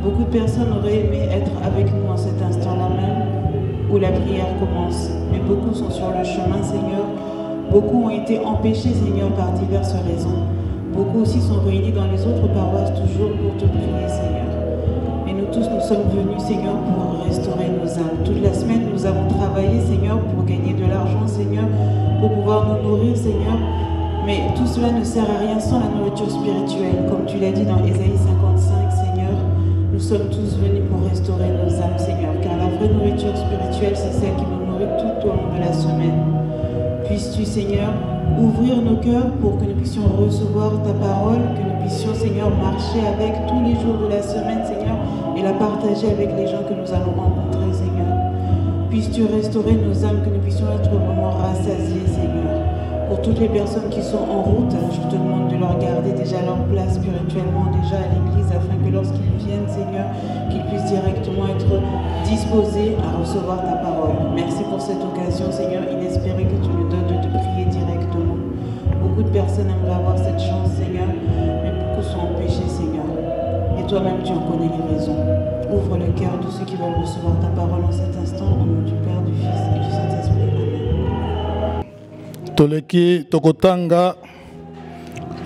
Beaucoup de personnes auraient aimé être avec nous en cet instant-là même où la prière commence. Mais beaucoup sont sur le chemin, Seigneur. Beaucoup ont été empêchés, Seigneur, par diverses raisons. Beaucoup aussi sont réunis dans les autres paroisses toujours pour te prier, Seigneur. Et nous tous, nous sommes venus, Seigneur, pour restaurer nos âmes. Toute la semaine, nous avons travaillé, Seigneur, pour gagner de l'argent, Seigneur, pour pouvoir nous nourrir, Seigneur. Mais tout cela ne sert à rien sans la nourriture spirituelle. Comme tu l'as dit dans Ésaïe 55, Seigneur, nous sommes tous venus pour restaurer nos âmes, Seigneur. Car la vraie nourriture spirituelle, c'est celle qui nous nourrit tout au long de la semaine. Puisses-tu, Seigneur, ouvrir nos cœurs pour que nous puissions recevoir ta parole, que nous puissions, Seigneur, marcher avec tous les jours de la semaine, Seigneur, et la partager avec les gens que nous allons rencontrer, Seigneur. Puisses-tu restaurer nos âmes, que nous puissions être vraiment rassasiés, Seigneur. Pour toutes les personnes qui sont en route, je te demande de leur garder déjà leur place spirituellement, déjà à l'église, afin que lorsqu'ils viennent, Seigneur, qu'ils puissent directement être disposés à recevoir ta parole. Merci pour cette occasion, Seigneur, inespérée que tu nous donnes de te prier directement. Beaucoup de personnes aimeraient avoir cette chance, Seigneur, mais beaucoup sont empêchés, Seigneur. Et toi-même, tu en connais les raisons. Ouvre le cœur de ceux qui veulent recevoir ta parole en cet instant, au nom du Père, du Fils et du Saint-Esprit. Amen. Toleki Tokotanga,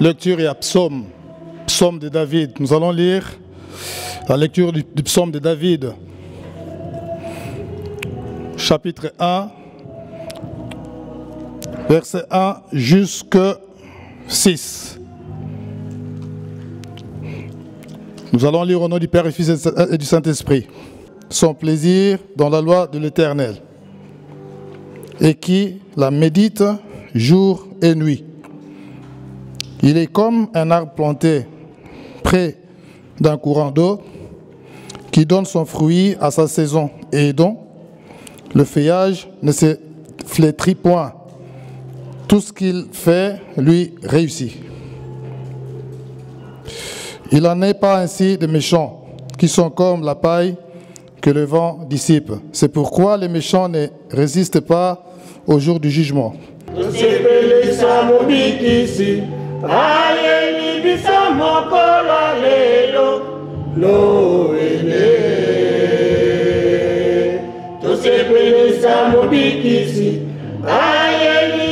lecture et psaume, psaume de David. Nous allons lire la lecture du psaume de David, chapitre 1, verset 1 jusqu'à 6. Nous allons lire au nom du Père et du Fils et du Saint-Esprit. Son plaisir dans la loi de l'Éternel, et qui la médite jour et nuit. Il est comme un arbre planté près d'un courant d'eau qui donne son fruit à sa saison et dont le feuillage ne se flétrit point. Tout ce qu'il fait lui réussit. Il n'en est pas ainsi de méchants qui sont comme la paille que le vent dissipe. C'est pourquoi les méchants ne résistent pas au jour du jugement. Tosepelisa mobikisi ayeli bisa mokolo lelo noele. Tosepelisa mobikisi ayeli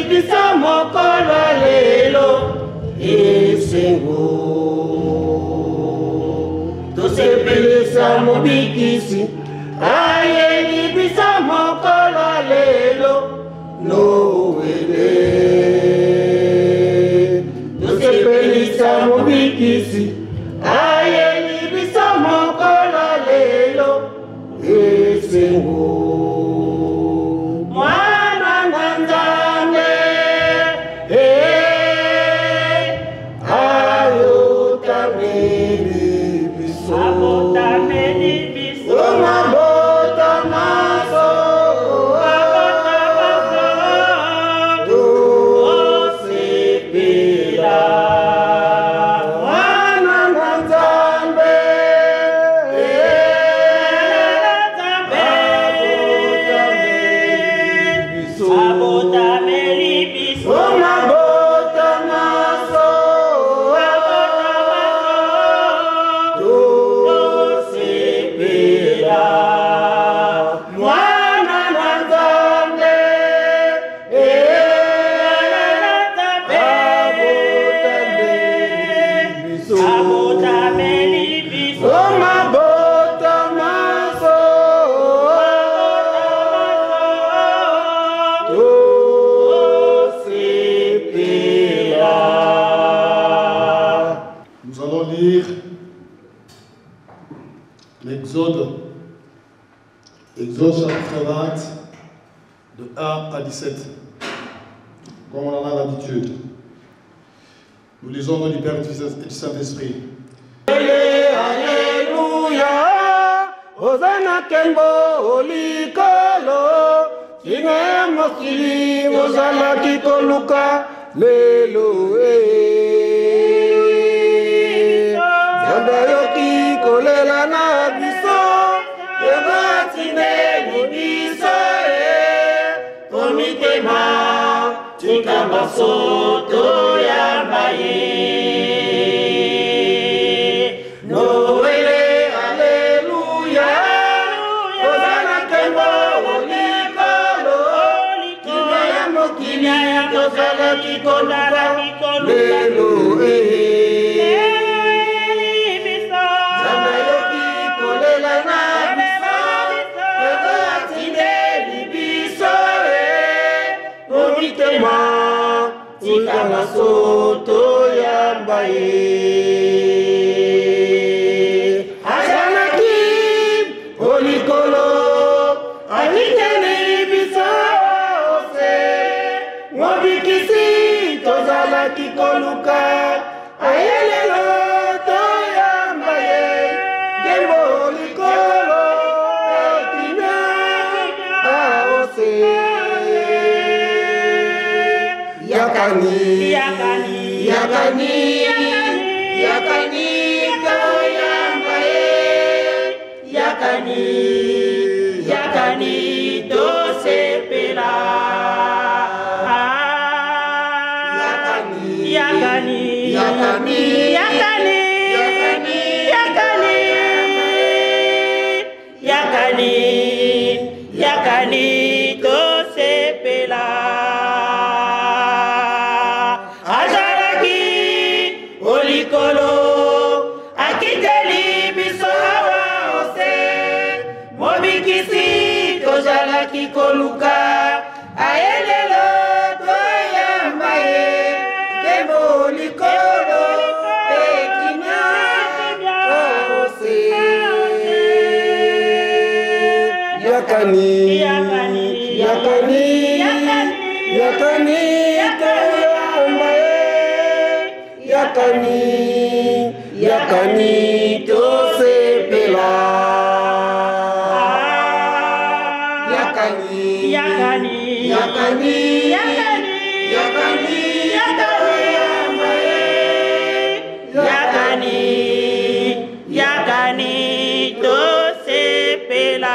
bisa mokolo lelo esengo. Mwana nganzambe ayo tameli. Abota meni biso, abota maso, abota maso, dosepela, wana nzambe, abota meni biso, abota maso. Nous allons lire l'Exode, Exode chapitre 20, de 1 à 17, comme on en a l'habitude. Nous lisons au nom du Père, du Fils et du Saint-Esprit. Alléluia, Hosanna Kembo, Olikolo, Sine Mosili, Hosanna Kikoluka, Lelo, Zambayoki, Kolela Nabiso, Yebatine, Nibiso, Komitema, Tikamaso, Toyabaye. Soto yambaye Asanaki Olikolo Akiteni bisa ose Mwabikisi Tozala kikoluka Ayelelo to yambaye Gembo Olikolo Ekina Aose Yakani dosepela yakani dosepela azalaki olikolo akiteli biso awa ose mobikisi tozalaki koluka ayelelo toyambaye kembo likolo ekina ose yakani yakani tosepela yakani tosepela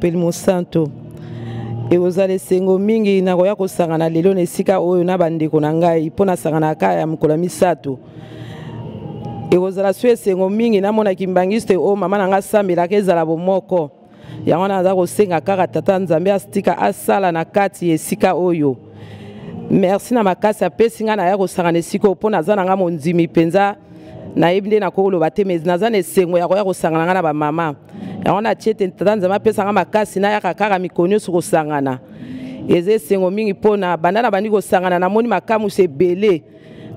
Pelimo Santo. Et aux allez sengo mingi na koya ko sangana lelo ne sika oyo na bandeko na ngai pona sangana kaya mukolo misato. Et aux allez sué sengo mingi na mona kimbangiste o mama na nga sambela kezala bomoko. Ya wana za ko senga kaka tata Nzambe astika asala na kati esika oyo. Merci na makasi apesi nga na ya ko sangana siko pona za na nga monzimi penza na ibinde na ko lo bateme na za ne sengo ya ko sangana nga na ba mama. Ya wana chete tata Nzambe pesa nga makasi na ya kaka mikonyo su ko sangana. Eze sengo mingi pona bandana bandi ko sangana na moni makamu se belé.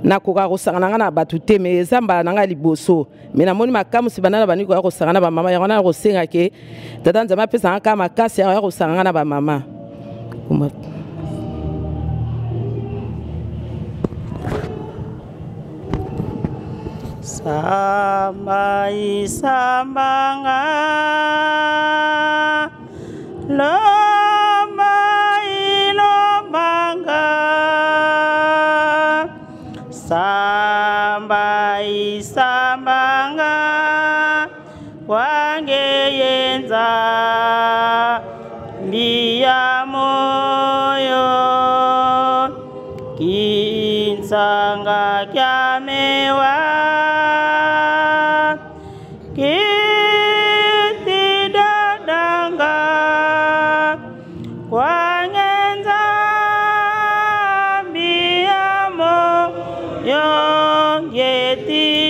Na koka ko sangana nga na batute me ezamba na nga liboso me na moni makamu si banana bandi ko sangana ba mama ya wana ko senga ke tata Nzambe pesa nga ka makasi ya ko sangana na ba mama. Samba isambanga loma ilomanga Samba isambanga wange yenza liya moyo kinsanga kyamewa kitidadanga wangenza biya moyo yetididila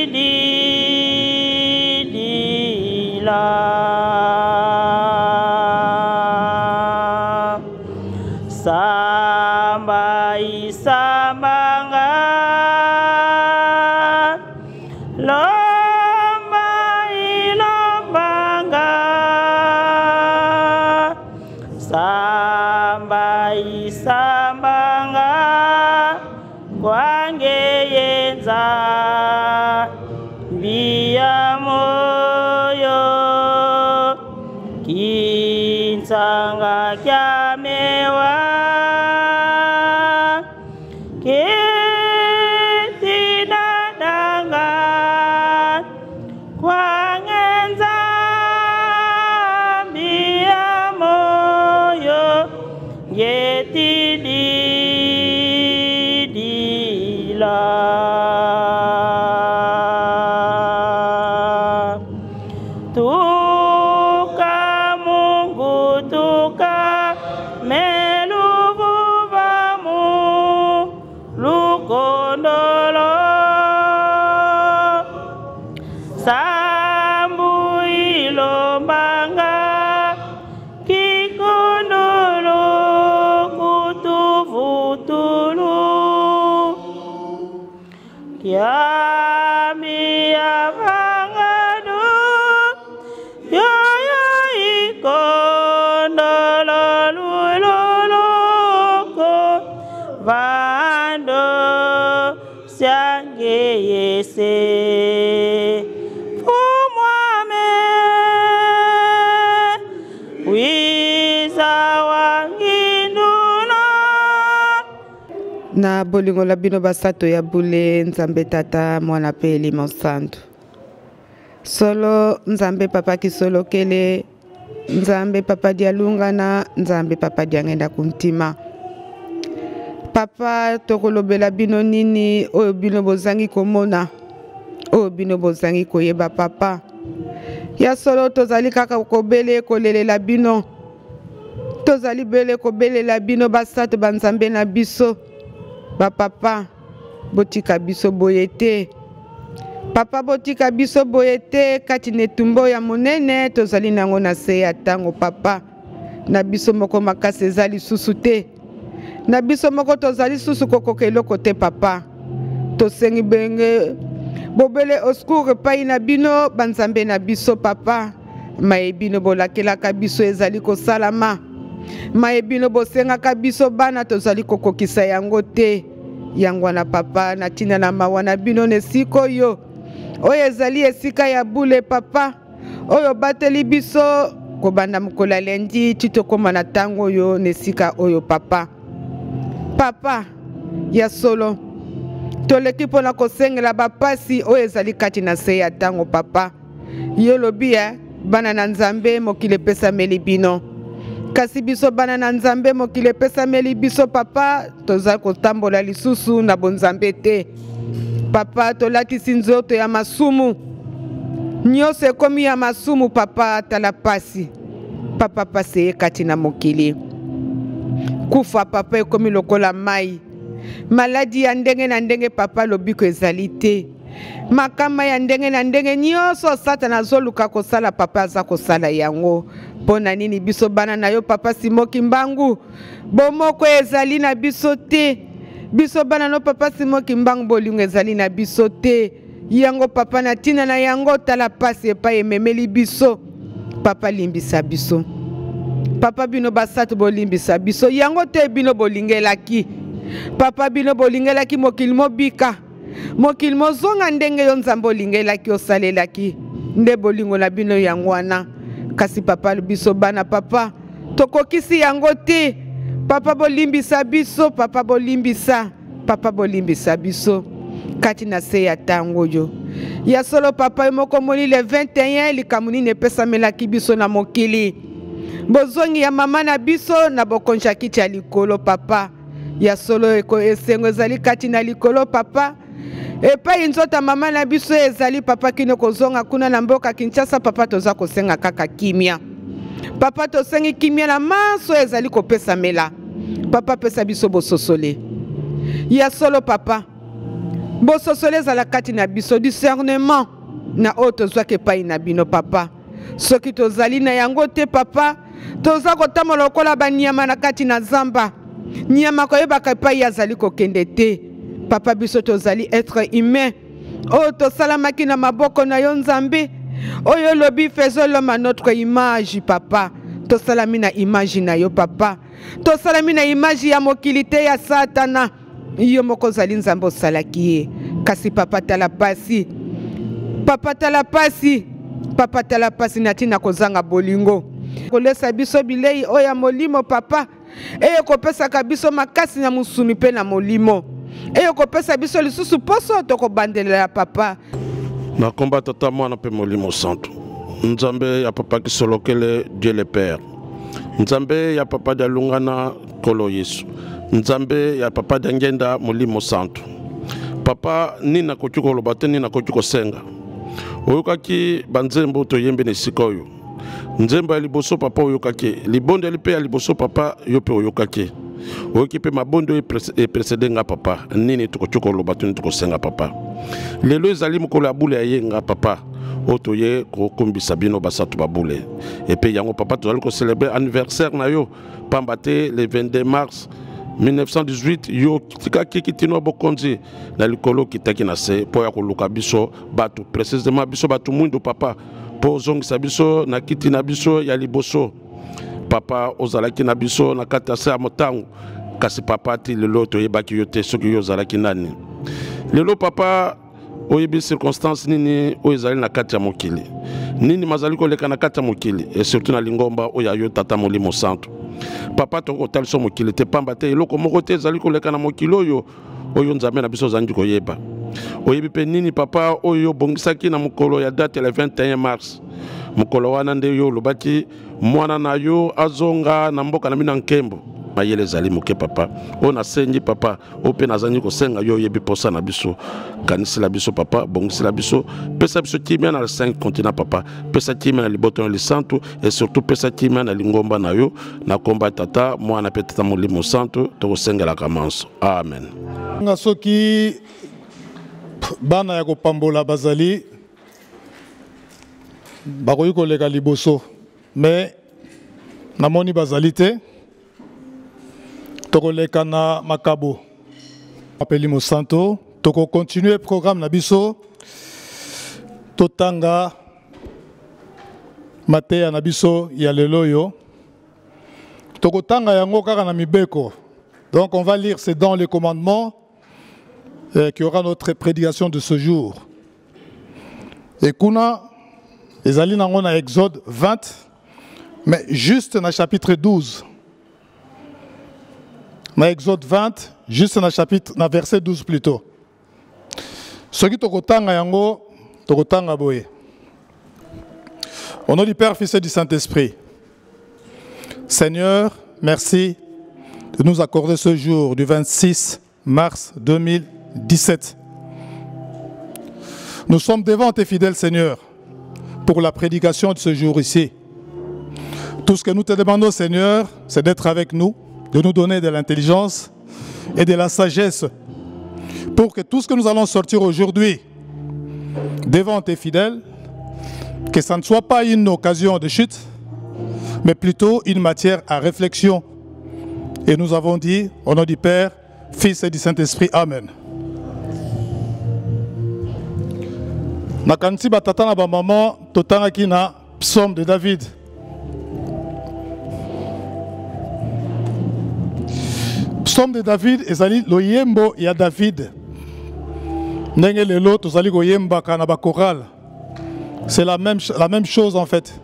Samba isambanga loma ilombanga Samba isambanga kwange yenza biya moyo kinsanga kyamewa kitidadanga kwangenza biya moyo yetididila tuka Mungu tuka meluvuvamu lukondolo sambu ilombanga kikondolo kutuvutulu kiami avangadu yoyo ikondolo lululuko vando siange yese fumwame wiza wanginduna na bolingo la bino basato ya bule Nzambe tata mwana pe Elimo Santo solo Nzambe papa kisolo kele Nzambe papa dialungana Nzambe papa diangenda kuntima papa tokolobela bino nini oyo bino bozangi komona oyo bino bozangi koyeba papa ya solo tozali kaka kobele kolelela bino tozali bele kobelela bino basato banzambe na biso bapapa botika biso boyete papa botika biso boyete kati netumbo ya monene tozali nango na se ya tango papa na biso moko makasi ezali susu te na biso moko tozali susu kokoka eloko te papa tosengi benge bobele osecours epai na bino banzambe na biso papa mayebino bolakelaka biso ezali kosalama mayebino bosengaka biso bana tozali kokokisa yango te yango wana papa na ntina na mawa na bino na esika oyo oyo ezali esika ya bule papa oyo bateli biso kobanda mokolo ya lendi ti tokóma na ntango oyo na esika oyo papa papa ya solo toleki mpona kosengela bapasi oyo ezali kati na se ya ntango papa yo lobi ya bana na Nzambe mokili epesameli bino kasi biso bana na nzambe mokili epesameli biso papa toza kotambola lisusu na bonzambe te papa tolatisi nzoto ya masumu nyonso ekomi ya masumu papa tala pasi papa pasi ekati na mokili kufa papa ekomi lokola mai maladi ya ndenge na ndenge papa lobiko ezali te makama ya ndenge na ndenge nyonso satana azoluka kosala papa aza kosala yango mpona nini biso bana na yo papa Simoki Mbangu bomoko ezali na biso te biso bana no papa Simoki Mbangu bolingo ezali na biso te yango papa na tina na yango tala pasi epai ememeli biso papa limbisa biso papa bino basatu bolimbisa biso yango te bino bolingelaki papa bino bolingelaki mokili mobika mokili mozonga ndenge yo nzambe olingelaki osalelaki nde bolingo na bino yango wana kasi papa biso bana papa tokokisi yango te papa bolimbisa biso papa bolimbisa biso kati na se ya tango yo ya solo papa moko moni le 21 likambo nini epesamelaki biso na mokili bozongi ya mama na biso na bokonja kiti ya likolo papa ya solo esengo ezali kati na likolo papa epai nzota mama na biso ezali papa kino kozonga kuna na mboka Kinshasa papa toza kosenga kaka kimia papa tosengi kimia na maso ezali kopesamela papa pesa biso bososole ya solo papa bososole ezala kati na biso discernement na oyo tozwaka epai na bino papa soki tozali na yango te papa toza kotambola lokola banyama na kati na zamba nyama koyebaka epai azali kokende te papa biso tozali être humain oyo tosalamaki na maboko na yo nzambe oyo lobi faisons l'homme à notre image papa tosalami na image na yo papa tosalami na image ya mokili te ya satana yo moko ozali nzambe osalaki ye kasi papa tala pasi na ntina kozanga bolingo kolesa biso bilei oyo ya molimo papa eyo kopesaka biso makasi na musuni mpe na molimo eyo kopesa biso lisusu poso tokobandelela papa na komba tata mwana mpe molimo santo nzambe ya papa kisolokele Dieu le Père nzambe ya papa dialungana kolo Yesu nzambe ya papa diangenda molimo santo papa nina koki koloba te nina koki kosenga oyokaki banzembo toyembe na esika oyo nzembo ya liboso papa oyokaki libondeli mpe ya liboso papa yo mpe oyokaki oyoki mpe mabondo eprecede nga papa nini tokoki koloba to nini tokosenga papa lelo ezali mokolo ya bule ya yenga papa oyo toye kokombisa bino basatu babule epe yango papa tozali kocelebre anniversaire na yo pamba te le 22 mars 1918 yo tikaki kitino bokonzi na likolo kitaki na se po ya koluka biso bato précisément biso bato mwindo papa po zongisa biso na kiti na biso ya liboso papa ozalaki na biso na kati ya se ya motango kasi papa ti lelo toyebaki yo te soki yo ozalaki nani lelo papa oyebi circonstance nini oyo ezali na kati ya mokili nini mazali koleka na kati ya mokili et surtout na lingomba oyo ya yo tata molimo santo papa tokotalisa mokili te pamba te eloko moko te ezali koleka na mokili oyo nzambe na biso ozangi koyeba oyebi mpe nini papa oyo obongisaki na mokolo ya date le 21 mars mokolo wana nde yo olobaki mwana na yo azonga na mboka na bino nkembo mayele ezali moke papa oyo nasengi papa oyo mpe nazangi kosenga yo oyebi posa na biso kanisela biso papa bongisela biso pesa biso kimia na 5 continent papa pesa kimia na liboto na lisantu et surtout pesa kimia na lingomba na yo na komba tata mwana mpe tata molimo santo tokosengelaka manso amen nga soki bana ya kopambola bazali bakoki koleka liboso mais namoni bazali te tokoleka na makabo apeli mosanto toko continuer programme na biso totanga mateya na biso ya lelo yo tokotanga yango kaka na mibeko donc on va lire c'est dans les commandements qui aura notre prédication de ce jour et kuna ezali nango na Exode 20 mais juste na chapitre 12 na Exode 20 juste na chapitre na verset 12 plutôt soki tokotanga yango tokotanga boye au nom du Père, Fils et du Saint-Esprit Seigneur, merci de nous accorder ce jour du 26 mars 2017. Nous sommes devant tes fidèles, Seigneur, pour la prédication de ce jour ici. Tout ce que nous te demandons, Seigneur, c'est d'être avec nous, de nous donner de l'intelligence et de la sagesse pour que tout ce que nous allons sortir aujourd'hui devant tes fidèles, que ça ne soit pas une occasion de chute, mais plutôt une matière à réflexion. Et nous avons dit, au nom du Père, Fils et du Saint-Esprit, Amen. Nakanti batata na ba maman totangaki na psaume de David. Psaume de David ezali loyembo ya David. Ndenge lelo tozali koyemba kana ba chorale. C'est la même chose en fait.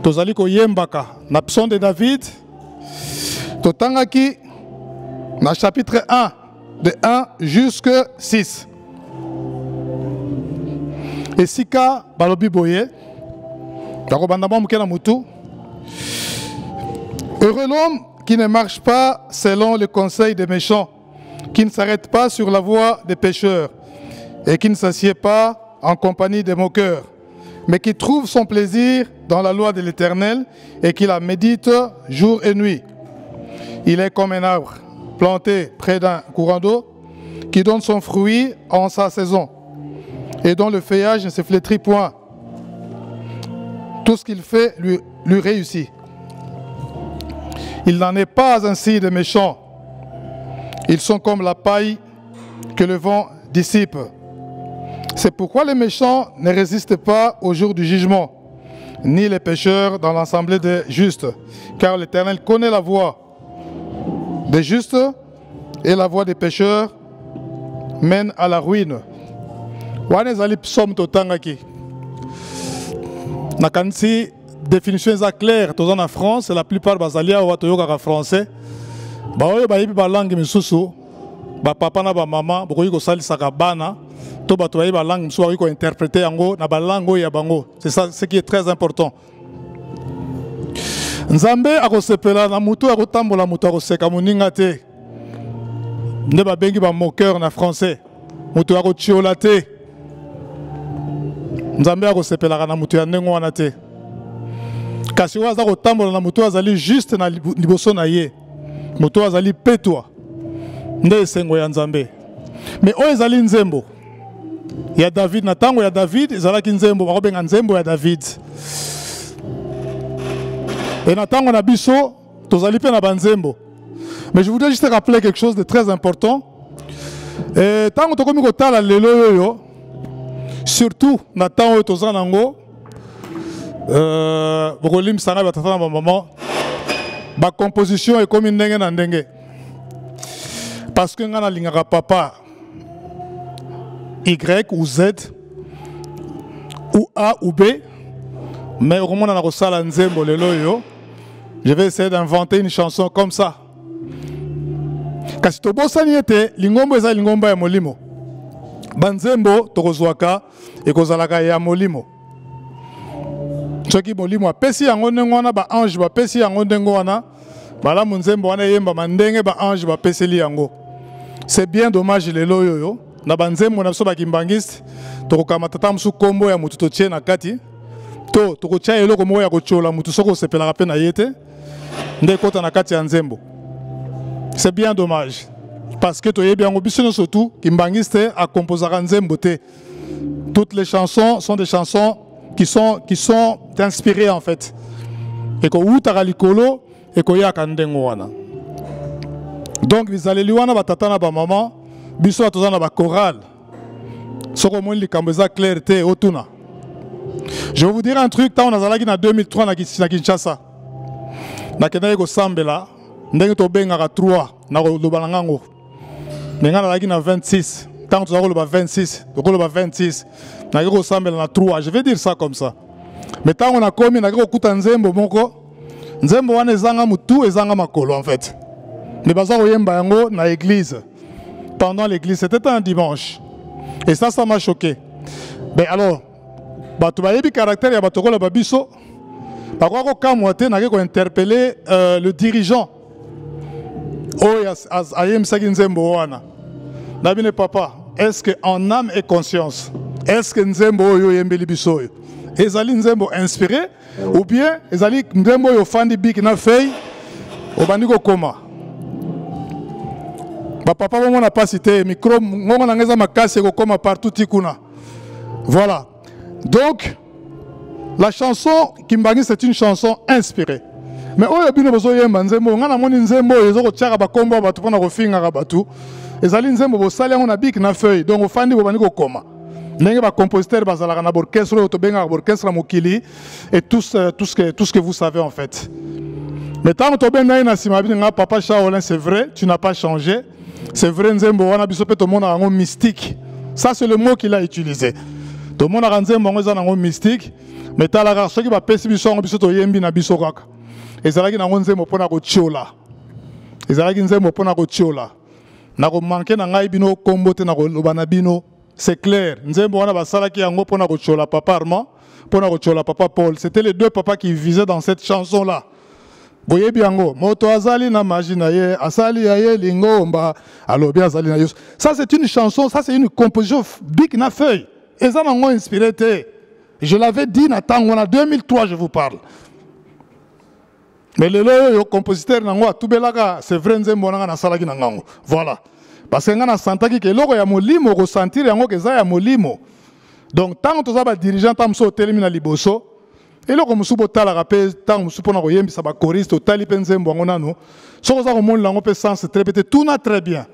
Tozali koyembaka na psaume de David. Totangaki na chapitre 1 de 1 jusqu'à 6. Et sika balobi boye takobandama mukena mutu. Heureux l'homme qui ne marche pas selon le conseil des méchants, qui ne s'arrête pas sur la voie des pécheurs et qui ne s'assied pas en compagnie des moqueurs, mais qui trouve son plaisir dans la loi de l'Éternel et qui la médite jour et nuit. Il est comme un arbre planté près d'un courant d'eau qui donne son fruit en sa saison et dont le feuillage ne se flétrit point. Tout ce qu'il fait lui réussit. Il n'en est pas ainsi des méchants. Ils sont comme la paille que le vent dissipe. C'est pourquoi les méchants ne résistent pas au jour du jugement, ni les pécheurs dans l'assemblée des justes, car l'Éternel connaît la voie des justes et la voie des pécheurs mène à la ruine. Wane zali psaume totangaki. Nakansi définition est claire. Tous en France, la plupart basalia ou atoyoka français. Ba oyo ba yibi ba langue misusu, ba papa na ba mama, boko yiko sali sakabana, to ba to yibi ba langue misusu yiko interpréter yango na ba langue ya bango. C'est ça ce qui est très important. Nzambe akosepela na mutu akotambola mutu akoseka moninga te. Nde ba bengi ba moqueur na français. Mutu akochiola te. Nzambe akosepelaka na mutu ya ndenge wana te. Kasi oyo aza kotambola na mutu azali juste na liboso na ye. Mutu azali petwa. Nde esengo ya Nzambe. Mais oyo ezali nzembo ya David, na tango ya David ezalaki nzembo bakobenga nzembo ya David. Et na tango na biso tozali pe na banzembo. Mais je voudrais juste rappeler quelque chose de très important. Et tango tokomi kotala lelo yoyo, surtout na tango oyo toza nango, bokolim sanga batata na bamama, ba composition ekomi ndenge na ndenge. Parce que nga nalingaka papa Y ou Z ou A ou B, mais au moment où on a reçu la nzembo lelo yo, je vais essayer d'inventer une chanson comme ça. Kasi tobosani ete lingombo eza lingombo ya molimo. Banzembo tokozwaka ekozalaka ya molimo. Soki molimo apesi yango ndenge wana ba ange bapesi yango ndenge wana, bala munzembo wana yemba mandenge ba ange bapeseli yango. C'est bien dommage lelo yoyo na banzembo na biso bakimbangiste tokokamata tata musu kombo ya mutu totie na kati to tokotia eloko moko ya kochola mutu soko sepelaka pe na yete nde kota na kati ya nzembo. C'est bien dommage parce que toyebi yango biso no surtout kimbangiste a composaka nzembo te. Toutes les chansons sont des chansons qui sont inspirées en fait. Et ko utaka likolo et ko yaka ndengo wana. Donc bizaleli wana batata na ba maman biso atoza na ba chorale. Soko moni likambo eza clair te otuna. Je vais vous dire un truc, tant on a zalaki na 2003 na Kinshasa. Na kenda ko sambela ndenge to bengaka 3 na ko lobala ngango. Nenga na laki na 26. Tant to zako ba 26, to ko ba 26. Na ko sambela na 3, je vais dire ça comme ça. Mais tant on a komi na ko kuta nzembo moko. Nzembo wana ezanga mutu ezanga makolo en fait. Mais baza oyemba yango na église. Pendant l'église, c'était un dimanche. Et ça m'a choqué. Ben alors, bato bayebi caractère ya batoko la babiso. Par contre, quand moi, je vais interpeller le dirigeant. Papa, est-ce qu'en âme et conscience, est-ce que Nzembo yo yembeli biso yo? Ezali Nzembo inspiré ou bien ezali Nzembo yo fandi bik na fei obandiko koma? Ba papa mo na pas cité micro ngo na ngeza makasi ko koma partout tikuna. Voilà. Donc la chanson Kimbangi c'est une chanson inspirée. Mais oyo bino bozo yemba Nzembo ngana moni Nzembo ezo ko tiaka ba kombo ba tu pona ko finga ka batu. Ezali Nzembo bo sali ngo na bik na feuille donc ofandi bo bandiko koma. Nengi ba compositeur bazalaka na orchestre to benga orchestre mokili et tout ce que vous savez en fait. Mais tant que tu benga na sima bino papa Shaolin c'est vrai, tu n'as pas changé. C'est vrai Nzembo wana biso pe to mona ngo mystique. Ça c'est le mot qu'il a utilisé. To mona Nzembo ngo za ngo mystique, mais talaka soki ba pesi biso ngo biso to yembi na biso kaka. Ezalaki na Nzembo pona ko tchola. Ezalaki Nzembo pona ko tchola. Na ko manquer na ngai bino kombo te na ko lobana bino. C'est clair. Nzembo wana basalaki yango pona ko tchola papa Armand, pona ko tchola papa Paul. C'était les deux papas qui visaient dans cette chanson là. Boye biango, moto azali na magina ye, asali ye lingomba, alobi azali na yus. Ça c'est une chanson, ça c'est une composition big na feuille. Et ça m'a inspiré. Je l'avais dit na tango na 2003 je vous parle. Mais le compositeur nango tout belaka, c'est vrai Nzembo na salaki na ngango. Voilà. Parce que ngana santaki ke loko ya molimo ko sentir yango ke za ya molimo. Donc tant que ba dirigeant tam so telemina liboso, et loko musu botala rapé tant musu pona ko yembisa ba choriste tali pe Nzembo ngo nanu. Soko za ko mon lango pe sens répéter tout na très bien.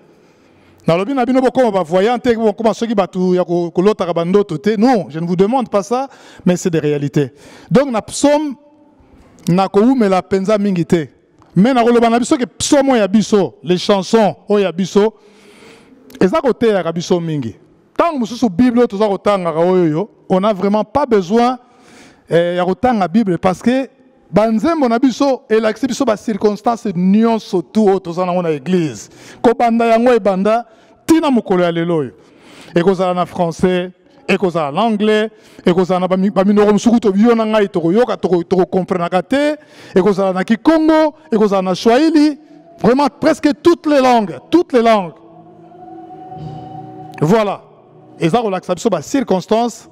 Na lobi na bino boko ba voyant te ko ma soki batu ya ko lota ka bando toté. Non, je ne vous demande pas ça, mais c'est des réalités. Donc na psaume na ko umela penza mingite. Mais na koloba na biso ke psaume ya biso, les chansons o ya biso et ça côté ya biso mingi. Tant que sous Bible tout ça on n'a vraiment pas besoin ya kotanga la Bible parce que banzembo na biso et la biso ba circonstances nion surtout tout ça na église. Ko banda yango e banda tina mukolo ya lelo yo. Et ko za na français, et ko za na anglais, et ko za na ba minoro musuku to biona ngai to yoka to comprendre kate, et ko za na Kikongo, et ko za na Swahili, vraiment presque toutes les langues. Voilà. Et ça, on a accepté les circonstances.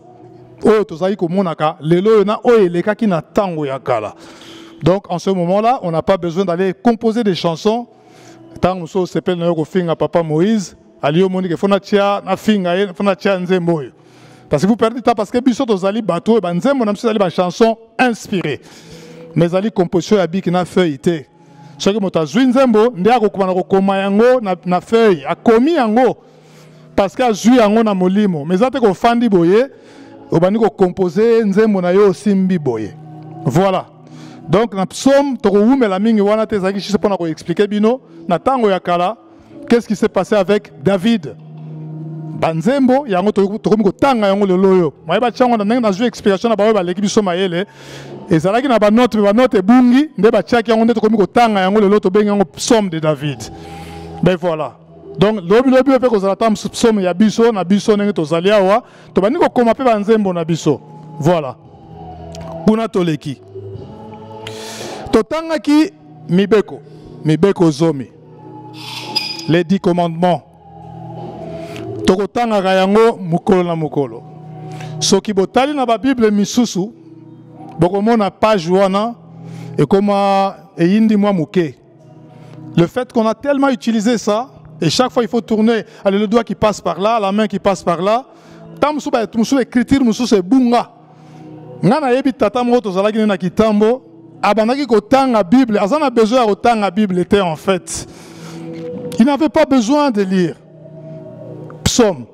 Donc, en ce moment-là, on n'a pas besoin d'aller composer des chansons. Tant que nous s'appelle Papa Moïse, parce que vous perdez le temps parce que Bissot aux Ali bateau, on a des chansons inspirées. Mais Ali composition à Bik na feuilleté. Ce que moi Nzembo, ndia ko koma yango na feuille, a komi yango. Parce que azui yango na molimo mais ate ko fandi boye obani ko composer Nzembo na yo simbi boye. Voilà. Donc na psaume to umela mingi wana te zaki chiso pona ko expliquer bino na tango ya kala qu'est-ce qui s'est passé avec David. Banzembo yango to ko tanga yango le loyo. Moi ba chango na na jouer explication na ba ba leki biso mayele et zalaki na ba note bungi nde ba chaki yango to ko tanga yango le loto benga yango psaume de David. Ben voilà. Donc lobi fait que ça tam psaume ya biso na biso nenge to zalia wa to bani ko koma pe banzembo na biso. Voilà. Kuna toleki. Totanga ki mibeko zomi. Les 10 commandements. Tokotanga kayango mukolo na mukolo. Soki botali na ba Bible misusu bokomona page wana et comment eyindi mwa muke. Le fait qu'on a tellement utilisé ça et chaque fois il faut tourner, allez, le doigt qui passe par là, la main qui passe par là. Tant musu écriture musu c'est bunga. Ngana yebi tata moto zalaki na kitambo, abanaki kotanga Bible, azana besoin kotanga Bible était en fait. Il n'avait pas besoin de lire. Psaume.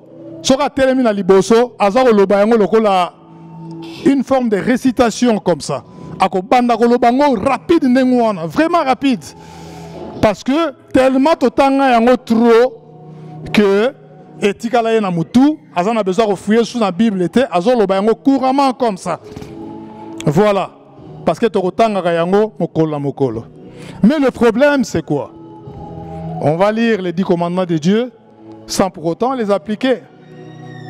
Soka telemi na liboso, azako loba yango lokola une forme de récitation comme ça. Ako banda ko lobango rapide ndengwana, vraiment rapide. Parce que tellement totanga yango trop que etikala na mutu, azana besoin de fouiller sous la Bible était azo loba yango couramment comme ça. Voilà. Parce que totanga yango mokolo mokolo. Mais le problème c'est quoi? On va lire les 10 commandements de Dieu sans pour autant les appliquer.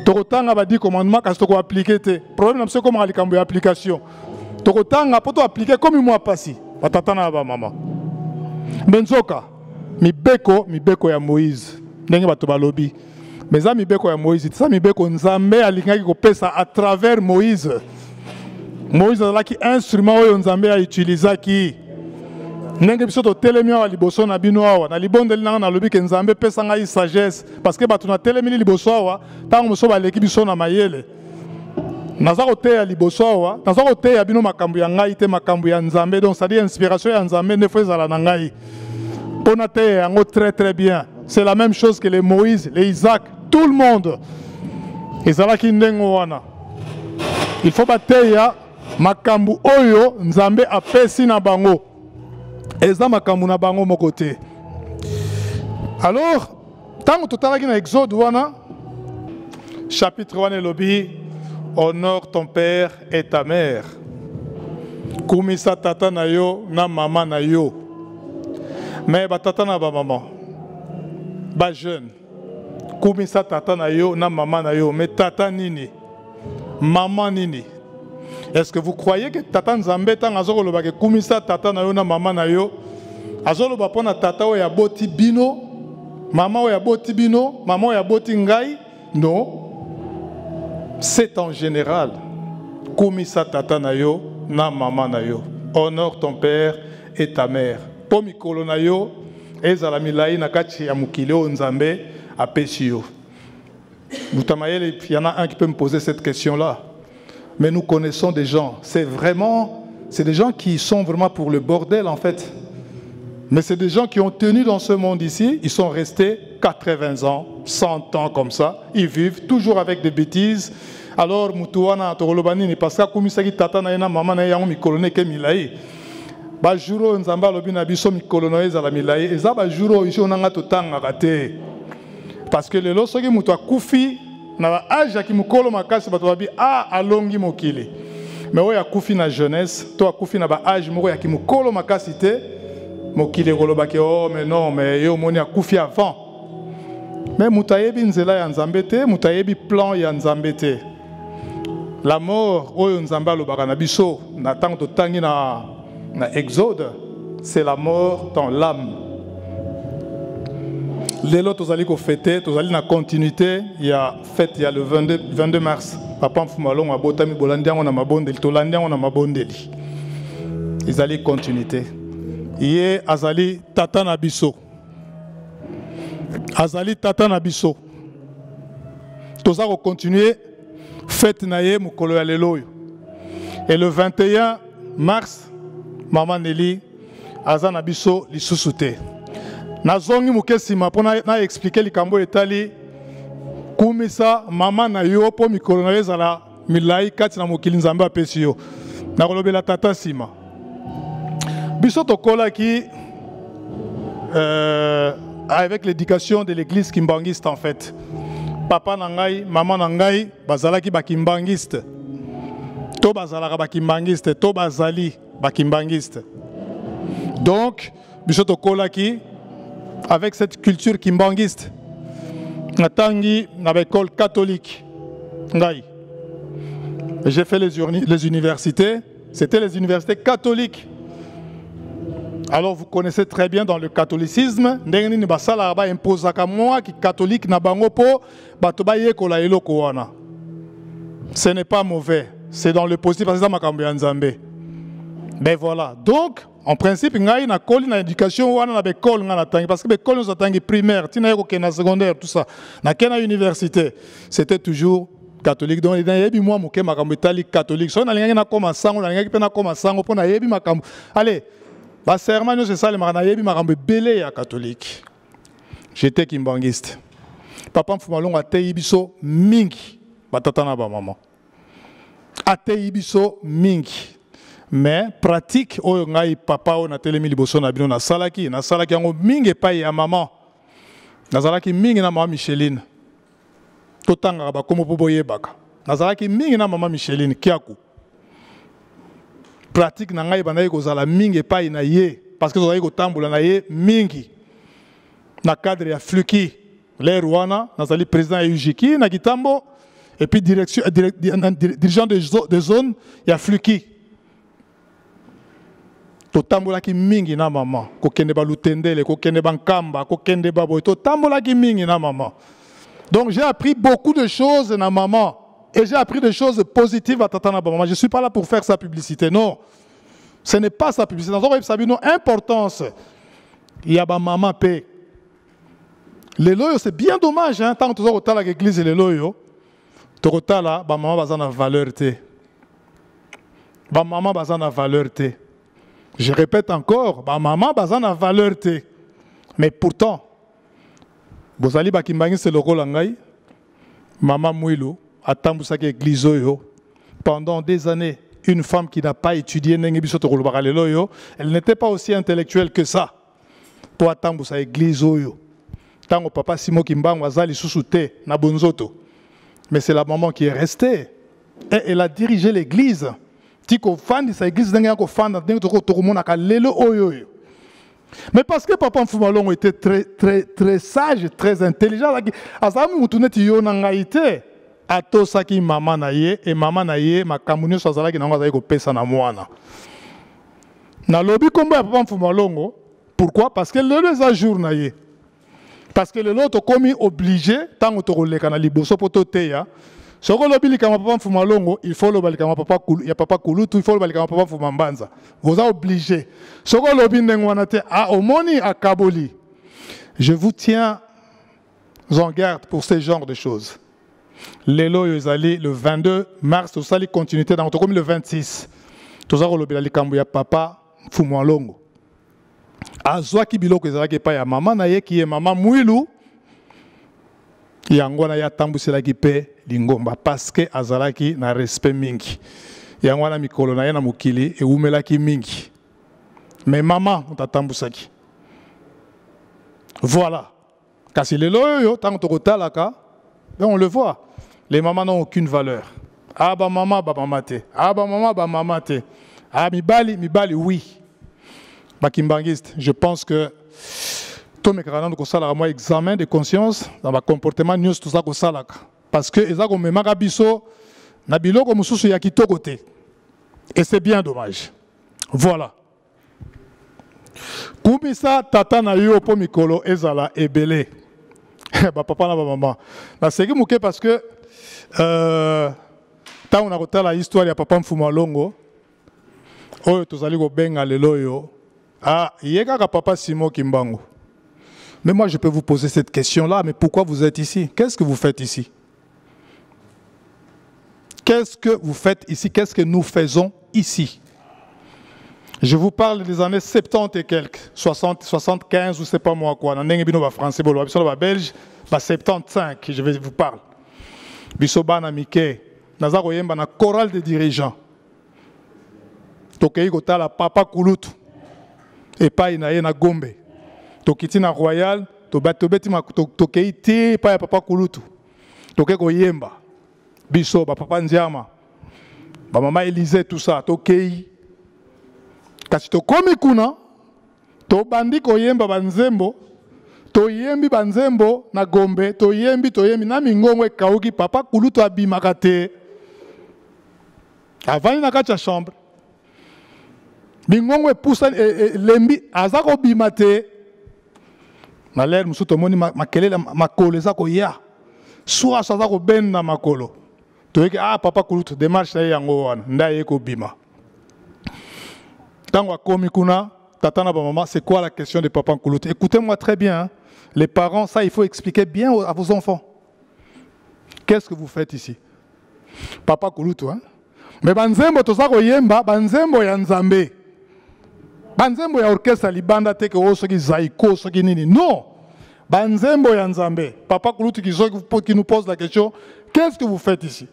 Totanga ba 10 commandements quand tu appliquer te. Problème c'est comment alikambo application. tokotanga poto appliquer comme moi passé batata na ba mama benzoka mibeko ya Moïse ndenge bato balobi mais ça mibeko ya Moïse ça mibeko nzambe alingaki kopesa à travers Moïse azalaki instrument oyo nzambe a utilisaki ndenge biso to telemi awa liboso na bino awa na libondeli nanga nalobi ke nzambe pesa ngai sagesse parce que bato na telemi liboso awa tango moso baleki biso na mayele naza koteya liboso awa naza koteya bino makambo ya ngai te makambo ya nzambe donc c'est à dire inspiration ya nzambe nde fo ezala na ngai mpona teya yango très bien c'est la même chose que les Moïse les Isaac tout le monde ezalaki ndenge wana il faut bateya makambo oyo nzambe apesi na bango eza makambo na bango moko te. Alors tango totalaki na Exode wana chapitre 1 elobi honore ton père et ta mère kumisa tata na yo na mama na yo mais batata na ba maman ba jeune kumisa tata na yo na mama na yo mais tata nini maman nini. Est-ce que vous croyez que tata nzambe tanga azoloba ke kumisa tata na yo na mama na yo azoloba pona tata oyo aboti bino mama oyo aboti bino mama oyo aboti ngai? Non, c'est en général kumisa tata na yo na mama na yo. Honore ton père et ta mère. Po mikolo na yo ezala milai na kati ya mukili o nzambe apesi yo. Boutamayele, il y en a un qui peut me poser cette question-là. Mais nous connaissons des gens, c'est des gens qui sont vraiment pour le bordel en fait. Mais c'est des gens qui ont tenu dans ce monde ici, ils sont restés 80 ans, 100 ans comme ça, ils vivent toujours avec des bêtises. Alors, Moutouana, Torolobani, ni parce que Kumisaki Tata na maman na yango mikolone ke milai. Ba juro nzamba lobi na biso mikolono ezala milai, eza ba juro ici onanga totanga kate. Parce que le losoki mutu akufi na âge ki mukolo makasi bato babi alongi mokili. Mais oya kufi na jeunesse, to akufi na ba âge moko ya ki mukolo makasi te, mokili koloba ke oh mais non mais yo moni akufi avant. Mais mutayebi nzela ya nzambe te, mutayebi plan ya nzambe te. La mort oyo nzamba lobaka na biso na tango to tangi na Exode, c'est la mort dans l'âme. Lelo tozali ko fêter, tozali na continuité, il y a fête il y a le 22 mars. Papa Mfumalongo abotami bolandiango na mabondeli, tolandiango na mabondeli. Izali continuité. Yé azali tata na biso. Azali tata na biso. Toza ko continuer fête na ye mukolo ya lelo. Et le 21 mars, Maman Nelly azana biso lisusu te. Nazongi mukesima pona na expliquer likambo etali kumisa mama na yo po mikolo na ezala milai kati na mokili nzambe apesi yo. Na kolobela tata sima. Biso tokola ki avec l'éducation de l'église kimbangiste en fait. Papa nangai, maman nangai bazalaki bakimbangiste. To bazalaka bakimbangiste, to bazali bakimbangiste. Donc, bisoto kolaki avec cette culture kimbangiste. Natangi na l'école catholique. Ngai. J'ai fait les universités, c'était les universités catholiques. Alors vous connaissez très bien dans le catholicisme, ndenge ni basala ba imposaka moi qui catholique na bango po bato ba yekola eloko wana. Ce n'est pas mauvais, c'est dans le positif parce que ça makambo ya nzambe. Ben voilà. Donc en principe ngai na koli na éducation wana na bekol nga na tangi parce que bekol nous atangi primaire, tina yeko ke na secondaire tout ça. Na kena université, c'était toujours catholique. Donc il y a moi moké makambo itali catholique. So na linga na koma sango na linga pena koma sango pona yebi makambo. Allez. Ba serment c'est ça le maranayebi makambo belé ya catholique. J'étais kimbangiste. Papa Mfumalongo ateyi biso mingi batata na ba maman. Ateyi biso mingi. Mais pratique oyo ngai papa o na telemi liboso na bino na salaki yango mingi pa ya maman. Nazalaki mingi na maman Micheline. Totanga ba komo po boyebaka. Nazalaki mingi na maman Micheline kiaku. Pratique na ngai banayi kozala mingi pa na ye parce que ozali kotambola na ye mingi. Na cadre ya Fluki, l'air wana, nazali président ya UJiki na Kitambo et puis dirigeant des zones ya Fluki. totambolaki mingi na maman kokende ba lutendele kokende ba nkamba kokende ba boy totambolaki mingi na maman. Donc j'ai appris beaucoup de choses na maman et j'ai appris des choses positives à tata na maman. Je suis pas là pour faire sa publicité, non. Ce n'est pas sa publicité. Dans une importance. Il y a ba maman paix. Les loyaux, c'est bien dommage hein, tant que tu as à l'église les loyaux. Tu as là ba maman bazana valeur té. Ba maman bazana valeur té. Je répète encore, ba maman bazana valeur té. Mais pourtant, bozali bakimbangi c'est le rôle ngai. Maman Mouilou a tambusaki église yo pendant des années. Une femme qui n'a pas étudié, elle n'était pas aussi intellectuelle que ça. Pour attendre sa église yo. Tant papa Simo Kimbangu azali susute na bonzoto. Mais c'est la maman qui est restée. Et elle a dirigé l'église. Tiko fandi sa église denga ko fanda denga to mona ka lelo oyo. Mais parce que papa Mfumalongo était très sage, très intelligent, azamu mutuneti yo na ngaite atosaki maman na ye et maman na ye makamuni so azalaki na ngazali ko pesa na mwana. Na lobi kombo ya papa Mfumalongo, pourquoi? Parce que le jour na ye. Parce que le lot komi obligé tant to koleka na liboso poto teya. Soko lobi likama papa Mfumalongo, il faut lobi likama papa Kulu, ya papa Kulutu, il faut lobi likama papa Mfumambanza. Vous êtes obligé. Soko lobi ndengwana te a omoni akaboli. Je vous tiens en garde pour ce genre de choses. Lelo yozali le 22 mars, tout ça les continuité dans comme le 26. Tout ça lobi likambo ya papa Mfumalongo. Azwaki biloko ezalaki pa ya maman na ye qui est maman Mouilou. Yangwana ya tambuselaki pe lingomba parce que azalaki na respect mingi. Yangwana mikolo na ye na mukili e umelaki mingi. Mais maman on tambusaki. Voilà. Kasi lelo yo tant to kotalaka, on le voit. Les mamans n'ont aucune valeur. Ah ba maman ba maman te. Ah ba maman te. Ah mibali oui. Bakimbangiste, je pense que tous mes camarades ont un examen de conscience dans ma comportement news tout ça parce que ils ont même magabiso na biloko mususu ya kitoko te. Et c'est bien dommage. Voilà. Kumisa tata na yo po mikolo ezala ebele. Ba papa na ba maman. Na seki muke parce que tant on a retenu la histoire ya papa Mfumalongo. Oyo tozali ko benga lelo yo. Ah, yeka papa Simo Kimbangu. Mais moi, je peux vous poser cette question-là, mais pourquoi vous êtes ici? Qu'est-ce que vous faites ici? Qu'est-ce que vous faites ici? Qu'est-ce que nous faisons ici? Je vous parle des années 70 et quelques, 60, 75, ou je ne sais pas moi quoi. Dans les français, les belges, 75, je vais vous parler. Bisobana Mike, Nazaro Yemba, na chorale de dirigeants. Tokei Gotala, Papa Kulutu. Et pas na Gombe. Tokiti na Royal, tobeti ma tokei te pa ya papa Kulutu. Toke ko yemba. Biso ba papa Nziama. Ba mama Élysée tout ça, tokei. Kasi to komi kuna, to bandi ko yemba banzembo, to yembi banzembo na Gombe, to yembi na mingongo kauki papa Kulutu abimaka te. Avani na kacha chambre. Bingongo poussa lembi azako bimate na l'air musuto moni makelele makolo ezako ya soit azako benda makolo toyeke ah papa Kulutu démarche yango wana ndaye ko bima tango akomi kuna tata na ba maman c'est quoi la question de papa Kulutu? Écoutez-moi très bien hein. Les parents ça il faut expliquer bien à vos enfants. Qu'est-ce que vous faites ici? Papa Kulutu hein. Mais banzembo tozako yemba banzembo ya Nzambe. Banzembo ya orchestre libanda teke osoki zaiko soki nini. Non. Banzembo ya Nzambe. Papa Kulutu qui nous pose la question, qu'est-ce que vous faites ici?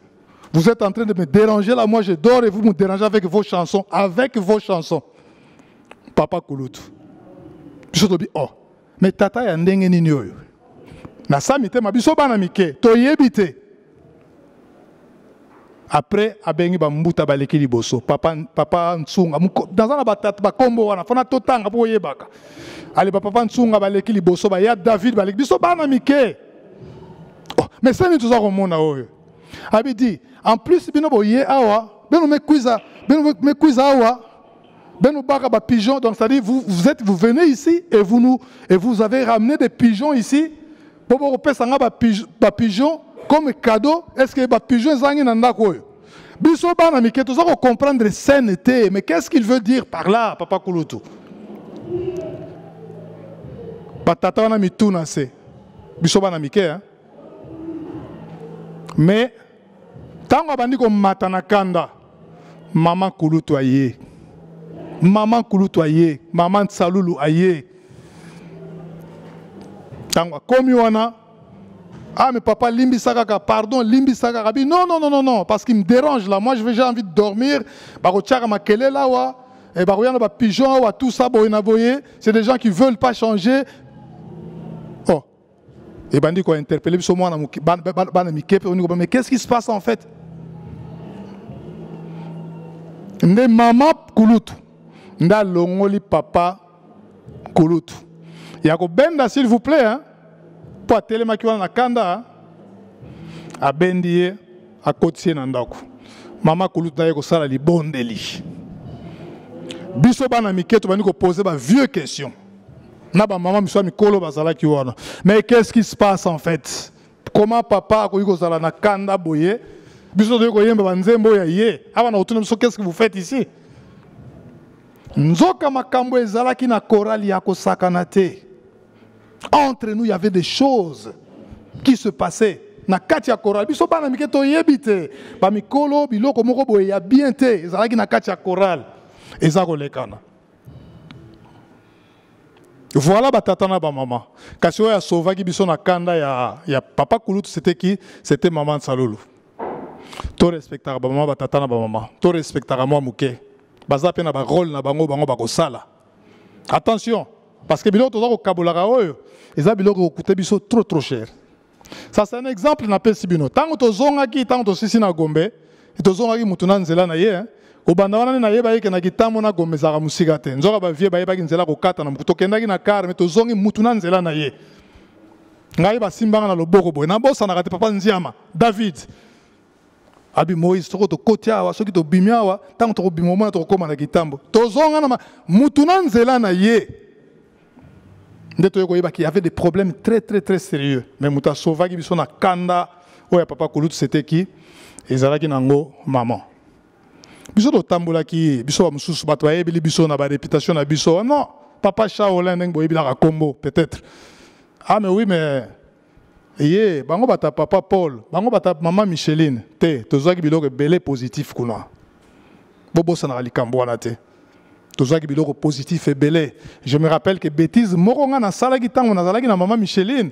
Vous êtes en train de me déranger là, moi je dors et vous me dérangez avec vos chansons. Avec vos chansons. Papa Kulutu. Oh. Mais tata ya ndenge nini oyo. Na samite mabiso bana mike. Toyebite. Après, abengi ba mbuta baleki liboso. Papa Nsunga. Dans un batata ba kombo wana. Fona totanga po yebaka. Allez, papa Nsunga baleki liboso. Ba ya David baleki. Biso bana mike. Oh, mais ça n'est tout ça romona oyo. Abi dit, en plus, bino boye awa. Bino me quiza awa. Benobaka ba pigeon, donc c'est-à-dire vous venez ici et vous avez ramené des pigeons ici. Pour vous repérer ba pigeon comme cadeau. Est-ce que ba pigeon zangi nanda koyo? Biso bana mike to zako comprendre sainteté, mais qu'est-ce qu'il veut dire par là, Papa Kulutu? Batata wana mituna se. Biso bana mike hein. Mais tango bandi ko matana kanda. Maman Kulutu aye. Maman Kulutu aye. Maman Tsalulu aye. Tango komi wana. Ah mais papa limbi sakaka, pardon, limbi sakaka. Non, parce qu'il me dérange là. Moi j'ai envie de dormir. Bako tchaka makele là wa. Et bako yana ba pigeon wa tout ça boyena boye. C'est des gens qui veulent pas changer. Oh. Et bandi ko interpeller biso mwana bana mikepe on dit mais qu'est-ce qui se passe en fait? Nde maman Kulutu. Nda longoli papa Kulutu. Yako benda s'il vous plaît hein. Pour télémaki wana na kanda a bendiye a kotie na ndako. Mama Kulutu na yeko sala libondeli. Biso bana miketo bani ko poser ba vieux question. Na ba maman miso mikolo bazala ki wana. Mais qu'est-ce qui se passe en fait? Comment papa ko yiko sala na kanda boye? Biso de ko yemba banzembo ya ye. Aba na otuna biso qu'est-ce que vous faites ici? Nzoka makambo ezala ki na chorale ya ko sakana te. Entre nous, il y avait des choses qui se passaient. Na katia chorale, biso bana miketo yebite. Ba mikolo biloko moko boye ya bien te. Ezalaki na katia chorale. Ezako lekana. Voilà batatana ba maman. Kasi oya sauvaki biso na kanda ya papa Kulutu c'était qui? C'était maman Tsalulu. To respectara ba maman batatana ba maman. To respectara moi muke. Baza pe na ba rôle na bango bako sala. Attention. Parce que biloko tozako kabolaka oyo, eza biloko coûte biso trop cher. Ça c'est un exemple na pesi bino. Tango tozongaki, tango tosisi na Gombe, et tozongaki mutuna nzela na ye, obanda wana na ye ba yeke na kitambo na Gombe zaka musika te. Nzoka ba vie ba yeba ki nzela ko kata na muto kendaki na car, mais tozongi mutuna nzela na ye. Ngai ba simbanga na loboko boy. Na bosa na kate papa Nziama, David. Abi Moïse toko to kotia wa soki to bimia wa, tango to bimo mona to koma na kitambo. Tozonga na mutuna nzela na ye. Il y avait des problèmes très sérieux. Mais Mouta Sauvaki biso na kanda oya papa Kulutu c'était qui? Ezalaki nango maman. Biso to tambola ki biso ba mususu bato ba yebeli biso na ba réputation na biso. Non, papa Shaolin ndeng boyebi na kombo peut-être. Ah mais oui mais bango bata papa Paul, bango bata maman Micheline. Te tozaki biloko belé positif kuna. Bobo sana likambo wana te. Tozaki biloko positif et belé. Je me rappelle que bêtise moronga na salaki tango na zalaki na maman Micheline.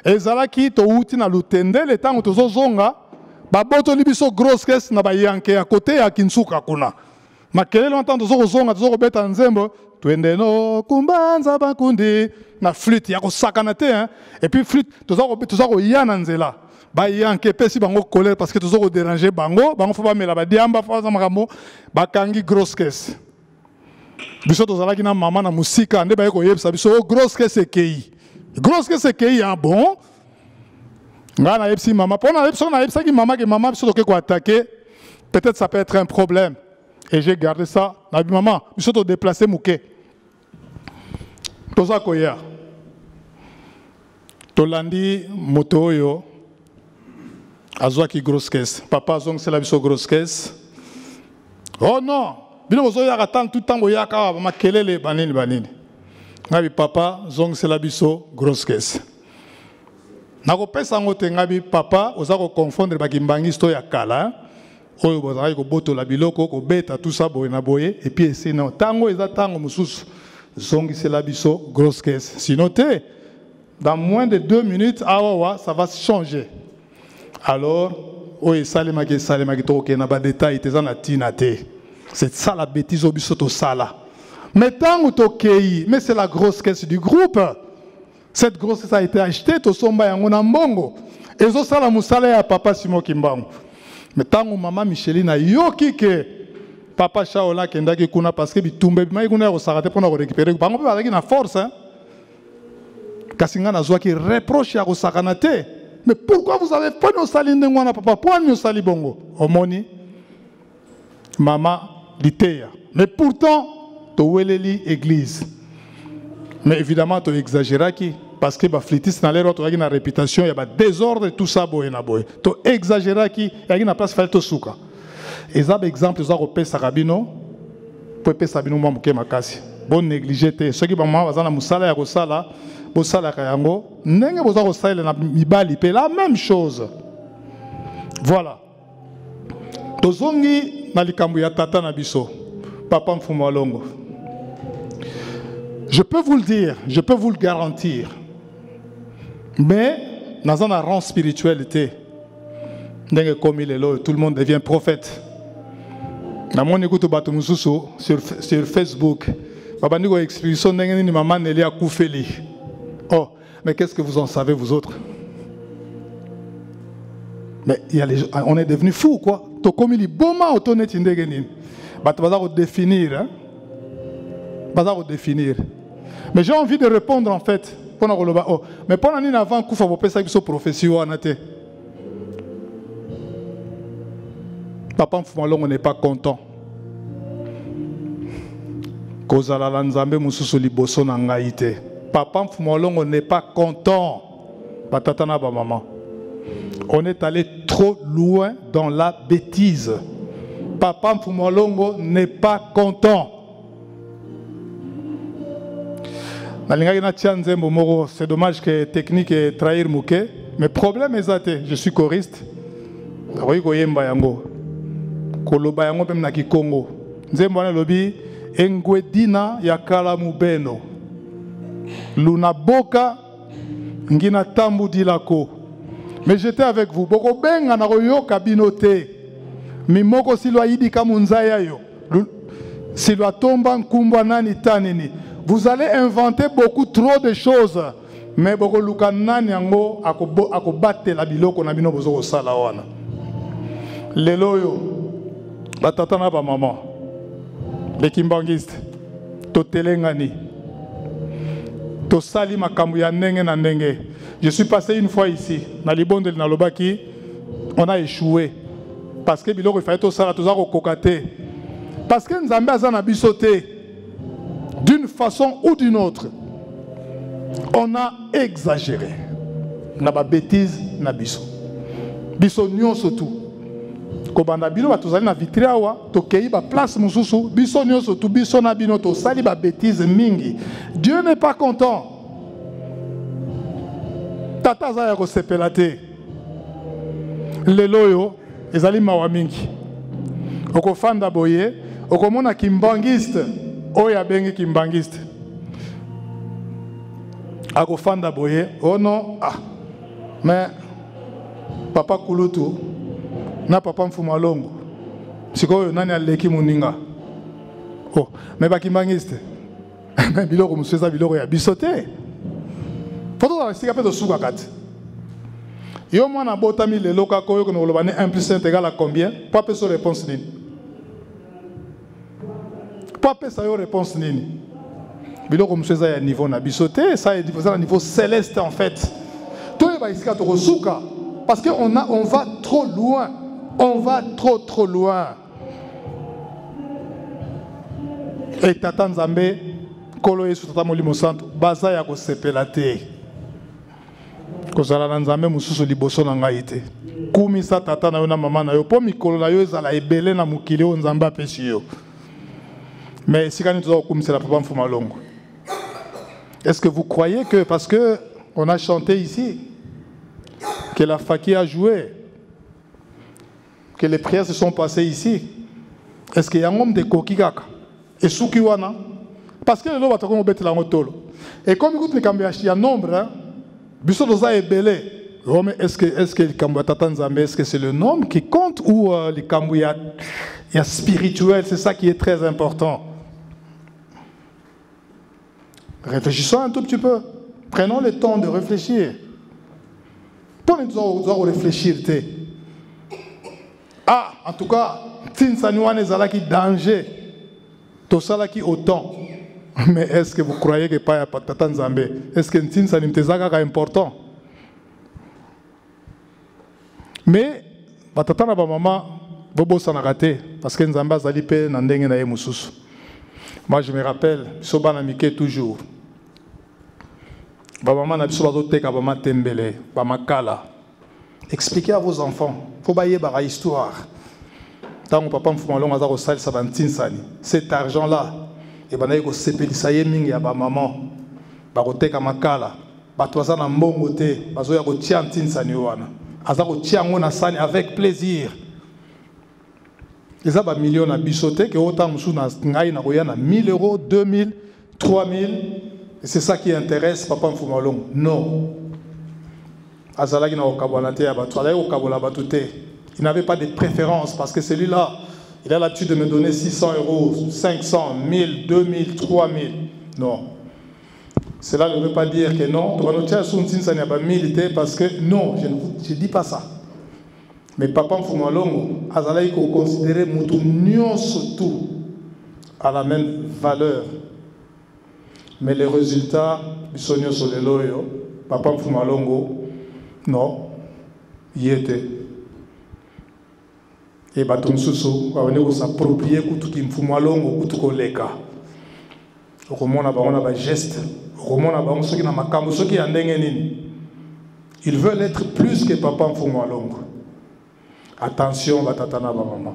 Ezalaki to uti na lutende le tango tozo zonga ba boto libiso grosse caisse na ba yanke à côté ya Kinsuka kuna. Makelele on tozo zonga tozo beta nzembo twende no kumbanza bakundi na flûte ya ko sakana te hein. Et puis flûte tozo yana nzela. Ba yanke pesi bango colère parce que tozo déranger bango faut ba mela ba diamba fa za makambo ba kangi grosse caisse. Biso tozalaki na maman na musika nde ba yeko yebisa biso grosse que c'est kei. Grosse que c'est kei ah bon. Nga na yebisi maman pona yebisa na yebisa ki maman que maman biso to ko attaquer. Peut-être ça peut être un problème. Et j'ai gardé ça. Na bi maman biso to déplacer muke. Toza koya. Tolandi moto yo. Azwaki grosse caisse. Papa zong c'est la biso grosse caisse. Oh non. Bino bozo ya katang tout temps boya ka makelele banini. Ngabi papa zong c'est la biso grosse caisse. Nako pesa ngote ngabi papa ozako confondre bakimbangi sto ya kala. Oyo bozaki ko boto la biloko ko beta tout ça boye na boye et puis sinon tango eza tango mususu zong c'est la biso grosse caisse. Sinon te dans moins de 2 minutes awa ça va changer. Alors oyo salemaki to ke na ba détail te za na tina te. C'est ça la bêtise au bisoto sala. Mais tant que tu mais c'est la grosse caisse du groupe. Cette grosse caisse a été achetée, tu somba yangona mbongo. Et zo sala musala ya papa Simo Kimbangu. Mais tant que maman Micheline a yoki que papa Shaola kendaki kuna parce que bitumbe mai kuna ko sarate pour récupérer. Bango pe bazaki na force hein. Kasinga na zwa ki reproche ya ko sakanate. Mais pourquoi vous avez pas nos sali ndengwana papa? Pourquoi nos sali bongo? Omoni maman. Mais pourtant, toweleli église. Mais évidemment, tu exagérais qui parce que les flûtistes dans l'air, tu as une réputation, il y a des désordre tout ça, tu exagérais qui il y a une place faire tout souka. Et ça, exemple, ça repère Sarabino, pour payer Sabino Mamouké Makasi. Bon négligé, ceux qui maman bazana musala ya kosala, bosala kayango, nenge boza kosala na mibali pe la même chose. Voilà. Tozongi na likambu ya tata na biso, papa Mfuma Longo. Je peux vous le dire, je peux vous le garantir. Mais dans un rang spiritualité, comme il est là, tout le monde devient prophète. Dans mon écoute sur Facebook, papa Nigo explication ni maman Nelia Koufeli. Oh, mais qu'est-ce que vous en savez vous autres? Mais il y a les, on est devenus fous quoi. To comme il est bon ma autonete ndegeni. Bah tu vas définir, hein? Vas définir. Mais j'ai envie de répondre en fait. Oh, mais pendant une avant Koufa vous pensez que c'est profession anate. Papa Mfuma Longo n'est pas content. Kozala la nzambe mususu liboso na ngai te. Papa Mfuma Longo n'est pas content. Batata na ba maman. On est allé trop loin dans la bêtise. Papa Mfuma Longo n'est pas content. C'est dommage que technique est trahir Mouké. Mais problème est athée. Je suis choriste. Koloba yango pem na Kikongo. Nzembo na lobi engwedina ya kala mubeno. Luna boka ngina tambu dilako. Mais j'étais avec vous. Boko benga na royo kabinote. Mimoko silwa yidi kamunzaya yo. Silwa tomba nkumbwa nani tanini. Vous allez inventer beaucoup trop de choses. Mais boko luka nani yango akobate la biloko na bino bozo sala wana. Lelo yo batata na ba maman. Les kimbangistes. Totelengani. Tosali makambu ya ndenge na ndenge. Je suis passé une fois ici, dans les bondes de Nalobaki, on a échoué. Parce que biloko il fallait tout ça, tout ça kokate. Parce que nous avons sauté d'une façon ou d'une autre. On a exagéré. On a bêtise na biso. Biso nyon surtout. Kobanda bino ba tozali na vitriawa, to kei ba place mususu, biso nyon surtout biso na bino to sali ba bêtise mingi. Dieu n'est pas content. Tata za ya kosepela te. Lelo yo ezali mawa mingi. Okofanda boye, okomona kimbangiste, oya bengi kimbangiste. Akofanda boye, oh non, ah. Mais papa Kulutu na papa Mfuma Longo. Sikoyo nani aleki muninga. Oh, mais ba kimbangiste. Mais biloko museza biloko ya bisote. Faut que tu aies souka kat. Yo mwana botami le loka koyo ko noloba ne 1 plus 1 égale à combien? Pas pe so réponse nini. Pas pe sa yo réponse nini. Biloko museza ya niveau na bisoté, ça est à niveau céleste en fait. Toi ba iska to souka parce que on va trop loin. On va trop loin. Et tata Nzambe kolo yesu tata molimo santo baza ya ko sepela te. Kozala na nzambe mususu liboso na ngai te. Kumisa tata na yo na mama na yo po mikolo na yo ezala ebele na mukili o nzambe apesi yo. Mais sikani toza kumisa la papa Mfuma Longo. Est-ce que vous croyez que parce que on a chanté ici que la Faki a joué, que les prières se sont passées ici, est-ce qu'il y a un homme de kokikaka et sukiwana parce que le loba takomo bete la ngotolo. Et comme écoute les cambiages il y a nombre hein. Est-ce que les Kambouatata Nzambe, est-ce que c'est le nom qui compte ou les Kambouya spirituel, c'est ça qui est très important. Réfléchissons un tout petit peu. Prenons le temps de réfléchir. Pour nous réfléchir. Ah, en tout cas, Tinsaniwan est danger. Tout ça qui autant. Mais est-ce que vous croyez que pas Tata Nzambe? Est-ce que Ntinsani est important? Mais Tata na ba maman bobo sana raté parce que Nzamba zali pe na ndenge na ye mususu. Moi, je me rappelle, Sobana Mike toujours. Maman n'a pas tembele, kala. Expliquez à vos enfants. Il faut bailler la histoire. Tant que papa me a ça cet argent-là, et ben il s'épélissa mingi ya ba maman. Ba koteka makala. Ba toza na mbongo te, bazo ya ko tia ntinsani wana. Aza ko tia ngona sani avec plaisir. Les a millions à bisoté que autant nous na ngai na koyana 1000 euros, 2000, 3000 et c'est ça qui intéresse papa Mfumalongo. Non. Azalaki na okabwana te ya batu, ala okabola batu te. Il n'avait pas de préférence parce que celui-là, il a l'habitude de me donner 600 euros, 500, 1000, 2000, 3000. Non. Cela ne veut pas dire que non. Parce que non, je ne dis pas ça. Mais papa Mfumalongo, Azalaki ko considérer mutu nyonso tout à la même valeur. Mais les résultats, bisonyo soleloyo, papa Mfumalongo, non, y était. Et baton susu, on est s'approprier kutu ki Mfumalongo kutu ko leka. Romona ba on a ba geste, romona ba on soki na makambo soki ya ndenge nini. Ils veulent être plus que papa Mfumalongo. Attention, batatana ba maman.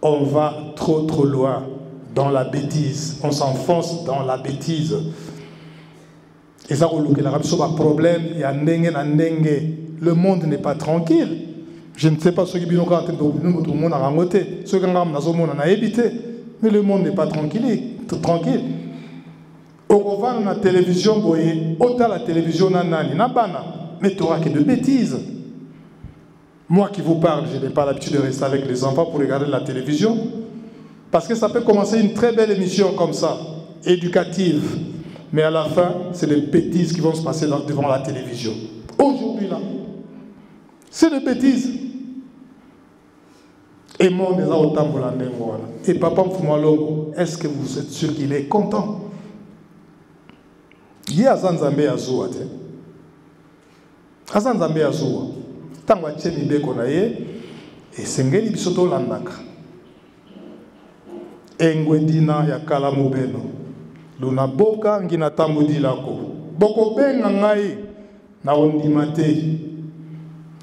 On va trop loin dans la bêtise. On s'enfonce dans la bêtise. Et ça, le problème, il y a le monde n'est pas tranquille. Je ne sais pas ce qui est tout le monde a rangoté, ce qui a évité, mais le monde n'est pas tranquille. Au revoir la télévision, autant la télévision mais tu auras que de bêtises. Moi qui vous parle, je n'ai pas l'habitude de rester avec les enfants pour regarder la télévision. Parce que ça peut commencer une très belle émission comme ça, éducative. Mais à la fin, c'est des bêtises qui vont se passer devant la télévision. Aujourd'hui là, c'est des bêtises. Et moi, on est là au temps pour la. Et papa Mfumalongo, est-ce que vous êtes sûr qu'il est content? Il y a Zanzambe Azoua. Azanzambe Azoua. Tango achemi beko na ye esengeli bisoto landaka engwedina ya kala mobeno luna boka ngina tambudi lako boko benga ngai na ondima te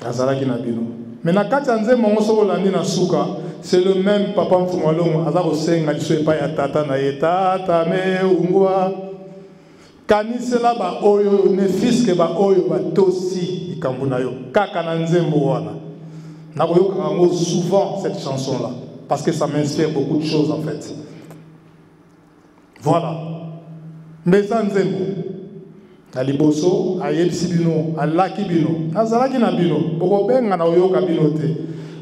azalaki na bino mais na kati nzembo ngoso olandi na suka c'est le même papa Mfumalongo aza kosenga liso epai ya tata na ye tata me ungwa kanisela ba oyo ne fiske ba oyo ba tosi ikambo na yo kaka na nzembo wana na koyoka ngo souvent cette chanson là parce que ça m'inspire beaucoup de choses en fait. Voilà. Mais ça nzembo aliboso ayebisi bino alaki bino azalaki na bino boko benga na oyoka bino te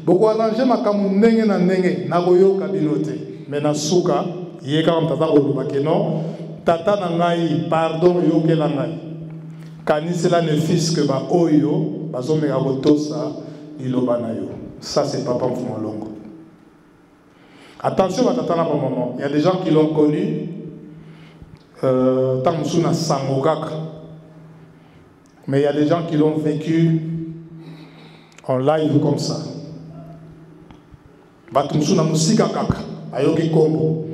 boko arranger makambo ndenge na ndenge na koyoka bino te mais na suka yeka mtata koloba ke non tata na ngai pardon yokela ngai kanisela ne fils que ba oyo bazomeka kotosa iloba na yo. Ça c'est papa Mfumalongo. Attention à tata na ba maman, il y a des gens qui l'ont connu tant suna sangokaka. Mais il y a des gens qui l'ont vécu en live comme ça. Batumsuna musika kaka ayoki kombo.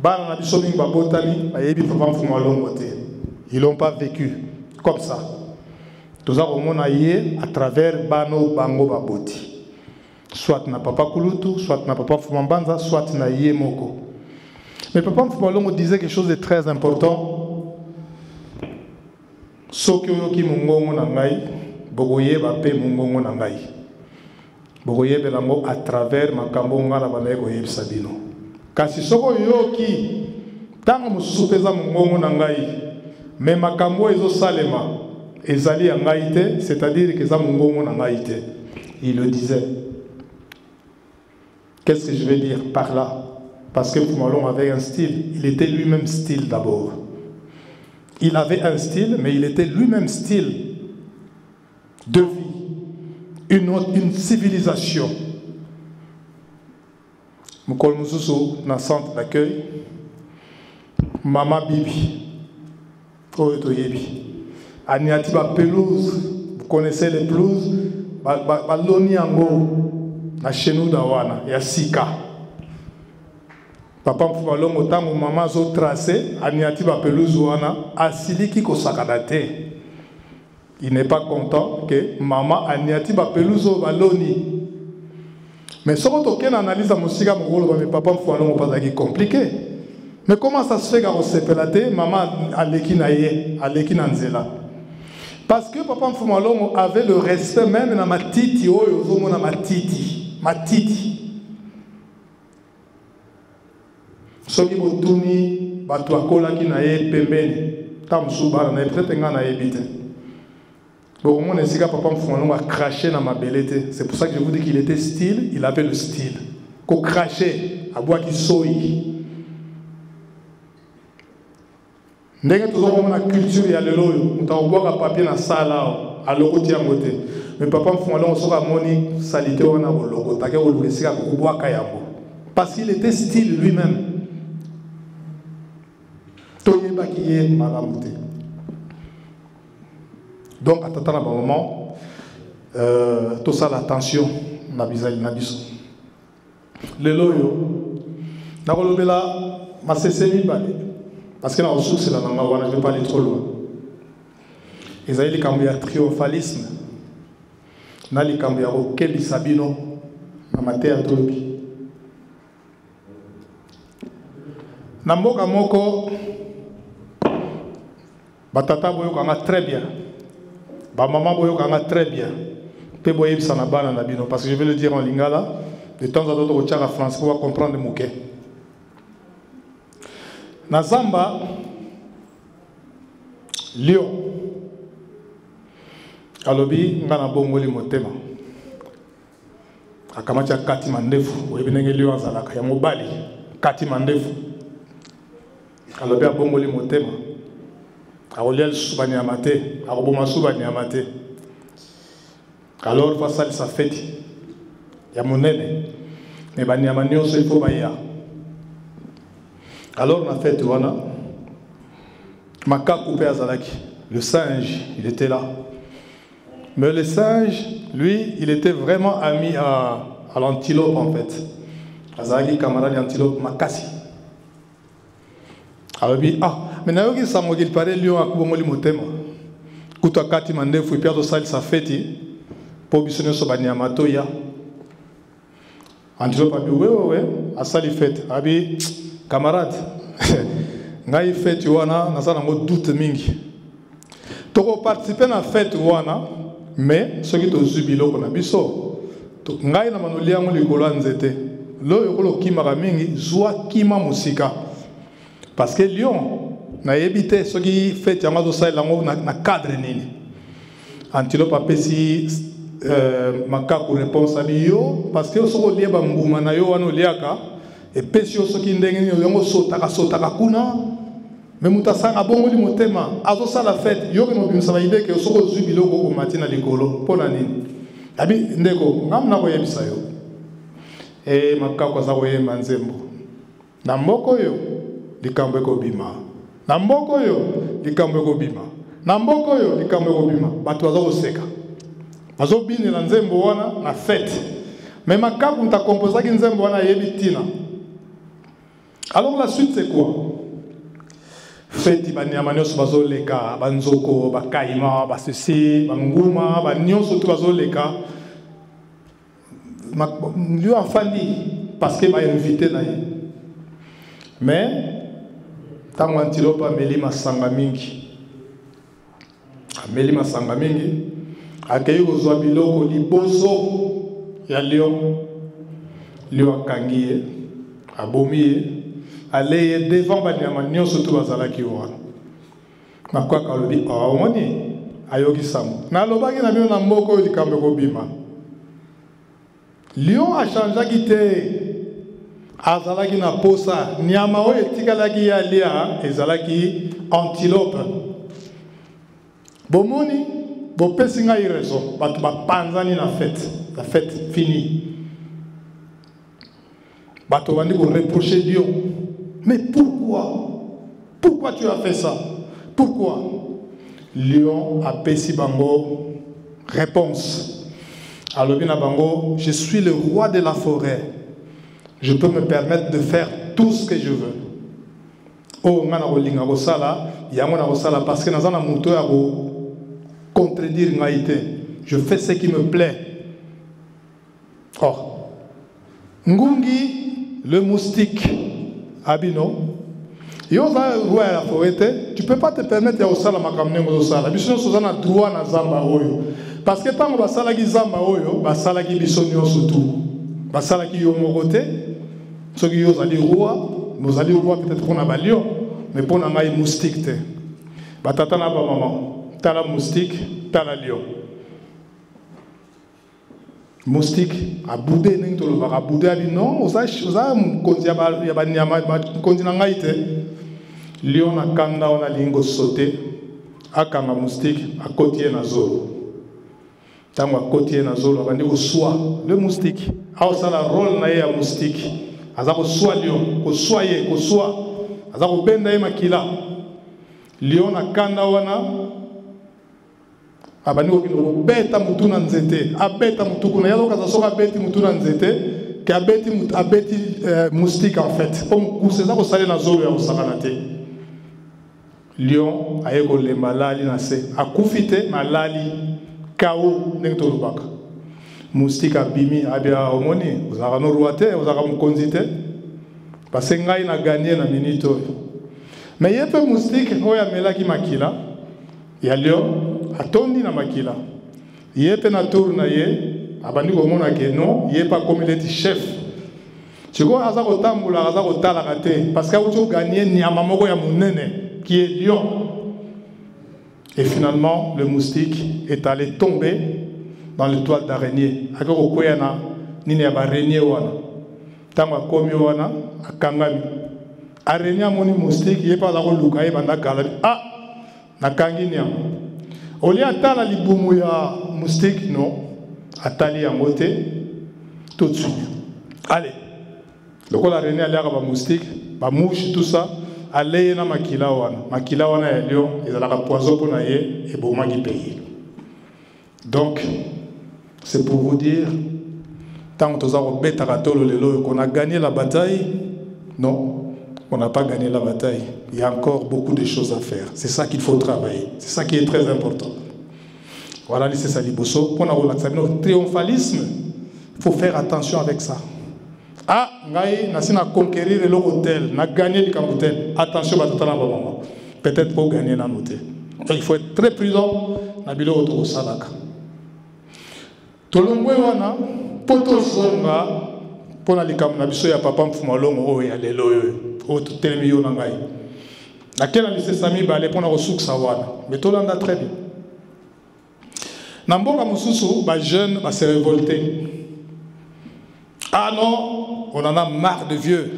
Bana na biso mingi babotami ayebi papa Mfumalongo te. Ils l'ont pas vécu comme ça. Tous a yé à travers bano bango baboti. Soit na papa Kulutu, soit na papa Mfumambanza, soit na yé moko. Mais papa Mfumalongo disait quelque chose de très important. Soki oyoki mungongo na ngai, bogoye bape mungongo na ngai. Bogoye belango à travers makambo ngala baneko yebisa bino. Kasi soko yoki tango mususu peza mungongo na ngai, mais makambo ezo salema ezali ya ngai te, c'est-à-dire que za mungongo na ngai te. Il le disait. Qu'est-ce que je veux dire par là? Parce que Mfumalongo avait un style. Il était lui-même style d'abord. Il avait un style, mais il était lui-même style de vie. Une civilisation. Mokol Moussousou, dans le centre d'accueil, Mama Bibi, Oeto Yebi. Aniati ba pelouse, vous connaissez les pelouses, Baloni Ango, na Chenou Dawana, ya Sika. Papa Mfumalongo tango maman zo tracé aniati ba pelouse wana asiliki ko sakadate. Il n'est pas content que maman aniati ba pelouse baloni. Mais ce qu'on a analyse à musique à mon rôle, mais papa Mfumalongo pas compliqué. Mais comment ça se fait qu'à sepelate maman aleki naye aleki nanzela? Parce que papa Mfumalongo avait le respect même na matiti oyo zomo na matiti. Soki botuni bato akola ki na ye pembeni tamsu bala na peut-être nga na yebite. Bon mon esika papa Mfumalongo a craché na mabelete. C'est pour ça que je vous dis qu'il était style, il avait le style. Ko craché a bois qui soyi. Ndenge tozoko na culture ya lelo mutaboka papier na sala a lokoti ya mote. Mais papa Mfumalongo soka moni salité wana ko lokota ke ko lesika ko boaka yango. Parce qu'il était style lui-même. Donc, à un moment, tout ça, l'attention, le loyo, parce que la ressource, c'est la langue, je ne vais pas aller trop loin. Ils ont dit qu'il y a un triomphalisme, il y a un kebi sabino, dans ma terre de l'obi. Namboka moko, batata boyokanga très bien. Ba maman boyokanga très bien. Pe boyeb sana bana na bino parce que je vais le dire en lingala de temps en temps au tchara français pour comprendre muke. Na Zamba Lyon alobi ngana bongoli motema. Akamacha kati mandefu boyebi ndenge Lyon azalaka ya mobali kati mandefu. Alobi abongoli motema. Alors, face à sa fête, il y a mon aîné, mais il faut bailler. Alors, on a fait Maka coupé Azalaki, le singe, il était là. Mais le singe, lui, il était vraiment ami à l'antilope en fait. Azalaki, camarade d'antilope, Makasi. Alors, mais nayoki sango qu'il paraît Lyon a kubongoli motema kuto akati mandefu ipia to sali sa feti po bisone so banyama to ya antilope abi wewe asali fete abi camarade ngai fete wana nasana ngo doute mingi to ko participer na fete wana mais ce qui to zubilo ko na biso to ngai na manolia ngo likolo nzete lo yokolo kimaka mingi zwa kima musika parce que Lyon na yebite ce qui fait yango ça na cadre nini antilope apesi makaku réponse abi yo parce que soko lieba mbuma na yo wana liaka et pesi yo soki ndenge yango sotaka kuna mais mutasanga bongoli motema azo sala fête yo ke mobimisa ba idée que soko zubilo ko matina likolo pona nini abi ndeko ngamna ko yebisa yo e makaku za ko yemba nzembo na mboko yo likambo ko bima na mboko yo likambo ko bima na mboko yo likambo ko bima bato bazo koseka bazo bine na nzembo wana na fête mais makaku nta composa ki nzembo wana yebitina. Alors la suite c'est quoi? Fête banyama nyonso bazo leka banzoko bakaima basisi banguma banyonso to bazo leka lui en famille parce que ba invité na ye mais tango antilope ameli masanga mingi akei kozwa biloko liboso ya Lyon akangi ye abomi ye aleye devant banyama nyonso to bazalaki wana makwaka alobi omoni ayoki sango nalobaki na bino na mboko oyo likambo ekobima. Lyon achangeaki te azalaki na posa nyama oyo etikalaki ya lia ezalaki antilope bomoni bopesi ngai raison bato bapanzani na fête la fête finie bato bandi ko reprocher Lyon. Mais pourquoi tu as fait ça? Pourquoi? Lyon a pesi bango réponse. Alors bien bango, je suis le roi de la forêt. je peux me permettre de faire tout ce que je veux. Oh, ngana rolinga rosala, yango na rosala parce que nazana muto ya contredire ngaité. Je fais ce qui me plaît. Or, Ngungi, le moustique, Abino, yo va roi la forêt, tu peux pas te permettre ya rosala makamne rosala. Biso sozana droit na zamba oyo. Parce que tant que basala ki zamba oyo, basala ki biso nyonso tout. Basala ki yo morote, ceux qui yo zali roi. Nous allons voir peut-être qu'on a un lion, mais pour nous, on a un moustique. Batata na ba maman, t'as la moustique, t'as la lion. Moustique, à boudé, n'importe le va à boudé, a dit non, on a konzi ya ba nyama, konzi na ngaite. Lion na kanda, on a lingo sauté, a kanga moustique, à côté na zolo. Tango à côté na zolo, on va dire au soir, le moustique. A ça la rôle na ya moustique. Azako soit lion, ko soye, ko soit. Azako benda e makila. Lion na kanda wana. Abani ko kino beta mutu na nzete. Abeta mutu kuna yalo kaza soka beti mutu na nzete. Ke abeti moustique en fait. Comme kuseza ko sale na zolo ya osakana te. Lion ayeko le malali na se. Akufite malali kao nengto lubaka. Moustique abimi abia omoni ozaka no roate ozaka mukonzite parce que ngai na gagné na minute mais yepe moustique oya melaki makila ya lion atondi na makila yepe na tour na ye abandi komona ke non yepa comme il est chef siko aza kotambula aza kotala kate parce que auto gagné nyama moko ya munene qui est lion et finalement le moustique est allé tomber dans le toile d'araignée. Akoko koyana nini ya araignée wana. Tango akomi wana akangami. Araignée moni moustique yepa la ko luka banda kala. Ah nakangi nyama. Oli atala libumu ya moustique non. Atali ya moté tout de suite. Allez. Le ko l'araignée ali aka ba moustique, ba mouche tout ça, allez na makila wana. Makila wana ya lion, ezalaka poison pona ye et boma ki paye. Donc c'est pour vous dire, tant qu'on a gagné la bataille, non, on n'a pas gagné la bataille. Il y a encore beaucoup de choses à faire. C'est ça qu'il faut travailler. C'est ça qui est très important. Voilà, c'est ça, Liboso. Pour notre triomphalisme, il faut faire attention avec ça. Ah, on a conquérir l'hôtel, on a gagné le camoutel. Attention, peut-être pour gagner la note. Il faut être très prudent dans le bureau de Salaka. Tolongwe wana poto zonga pona likambo na biso ya papa mfumalongo oyo ya lelo oyo o telemi yo na ngai nakela lisesami bale pona kosukisa wana mais tolanda très bien na mboka mosusu ba jeune ba se révolter. Ah non, on en a marre de vieux.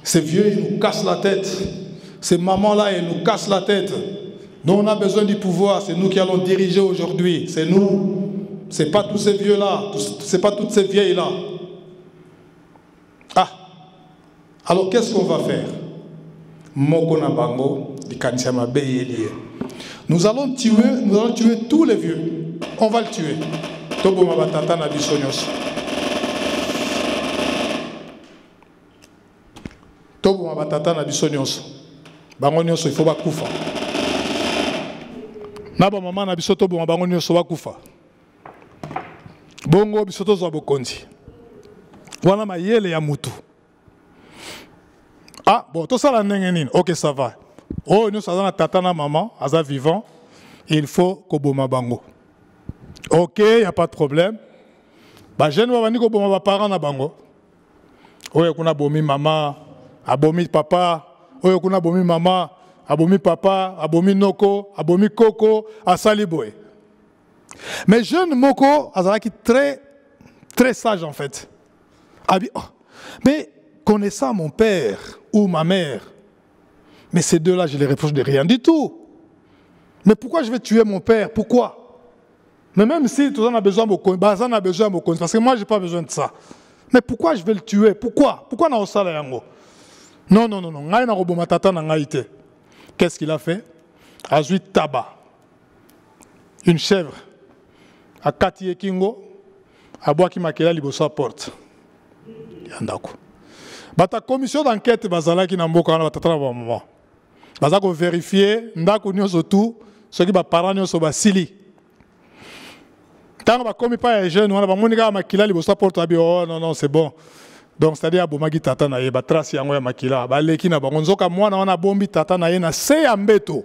Ces vieux ils nous cassent la tête. Ces mamans là ils nous cassent la tête. Nous on a besoin du pouvoir, c'est nous qui allons diriger aujourd'hui, c'est nous. C'est pas tous ces vieux-là, c'est pas toutes ces vieilles-là. Ah, alors qu'est-ce qu'on va faire? Nous allons tuer tous les vieux. On va le tuer. Il faut pas koufa. Naba maman na biso tobo bango nyonso bakufa. Bongo bisoto zo bokonzi. Wana mayele ya mutu. Ah bon, tout ça la nini. OK, ça va. Oh, nous ça na tata na maman, aza vivant, il faut ko boma bango. OK, y a pas de problème. Ba jeune wa bani ko boma ba parents na bango. Oyo kuna bomi mama, abomi papa, oyo kuna bomi mama, abomi papa, abomi noko, abomi koko, asali boy. Mais jeune moko, azalaki très sage en fait. Mais connaissant mon père ou ma mère, mais ces deux-là, je les reproche de rien du tout. Mais pourquoi je vais tuer mon père? Pourquoi? Mais même si tout le monde a besoin de me parce que moi, je n'ai pas besoin de ça. Mais pourquoi je vais le tuer? Pourquoi? Pourquoi on a ça là? Non. Qu'est-ce qu'il a fait? Azui tabac. Une chèvre. A Kati Kingo. A Boaki Makela Libosa porte. Yandako. Bata commission d'enquête bazala ki na mboka wana batatala ba maman. Baza ko vérifier ndako nyonso tout ceux qui ba parents nyonso basili. Tant ba komi pas les jeunes wana ba monika makila libosa porte abi oh non c'est bon. Donc c'est-à-dire bomagi tata na ye ba trace yango ya makila ba leki na bango nzoka mwana wana bombi tata na ye na se ya mbeto.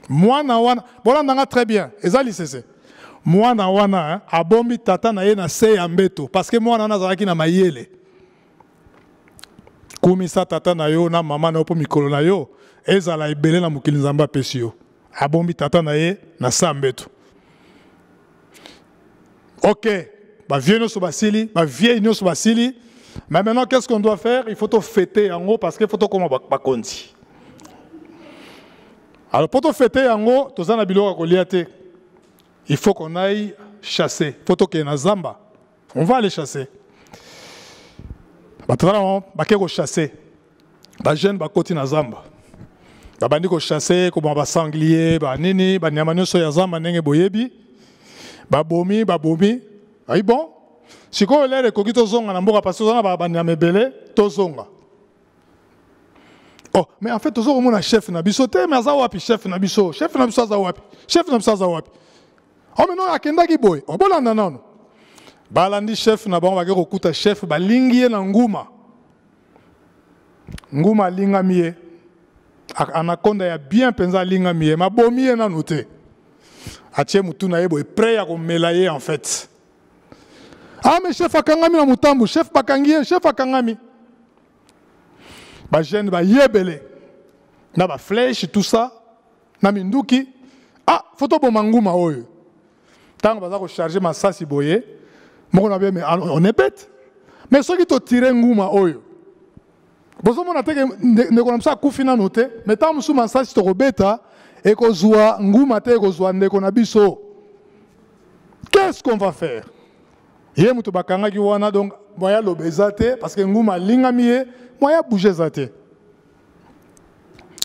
Mwana wana bona ndanga très bien ezali sese. Mwana wana abombi tata na ye na se ya mbeto parce que mwana wana azalaki na mayele. Kumisa tata na yo na mama na po mikolo na yo ezala ebele na mokili nzamba pesi yo. Abombi tata na ye na sa mbeto. Ok, ba vieux nyonso basili, ba vieille nyonso basili. Mais maintenant, qu'est-ce qu'on doit faire? Il faut te fêter en haut parce qu'il faut te comment bakonzi. Alors pour te fêter en haut, tous en abilo akoliate. Il faut qu'on aille chasser. Il faut que na zamba. On va aller chasser. Batrala bakeko chasser. Ba jeune bakoti na zamba. Ba bandi ko chasser ko ba sanglier, ba nini, ba nyama nyonso ya zamba ndenge boyebi. Ba bomi. Ayi bon. Si vous avez des coquilles, vous avez des tozonga. Oh, mais en fait, vous avez un chef nabiso, mais vous avez un chef nabiso. Chef nabiso, vous avez un chef nabiso. Oh, mais non, il y a quelqu'un qui boy. Oh, bon, non. Balandi chef nabiso, va dire chef, balingi na nguma. Nguma linga mie. Anaconda ya bien pensa linga mie. Ma bomi na noté. Atie mutu na yebo est prêt à melayer en fait. Ah mais chef akangami na mutambu, chef bakangie, chef akangami. Ba jeune ba yebele. Na ba flèche tout ça. Na minduki. Ah, photo bo manguma oyo. Tant baza ko charger ma sasi boye. Moko na bien mais on est bête. Mais ceux qui te tirent nguma oyo. Bozo mona teke ne ko namsa kufina noté, mais tant musu ma sasi to robeta et ko zwa nguma te ko zwa ndeko na biso. Qu'est-ce qu'on va faire? Yé mutu bakanga ki wana donc moya lobezate parce que nguma linga mié moya bouger zate.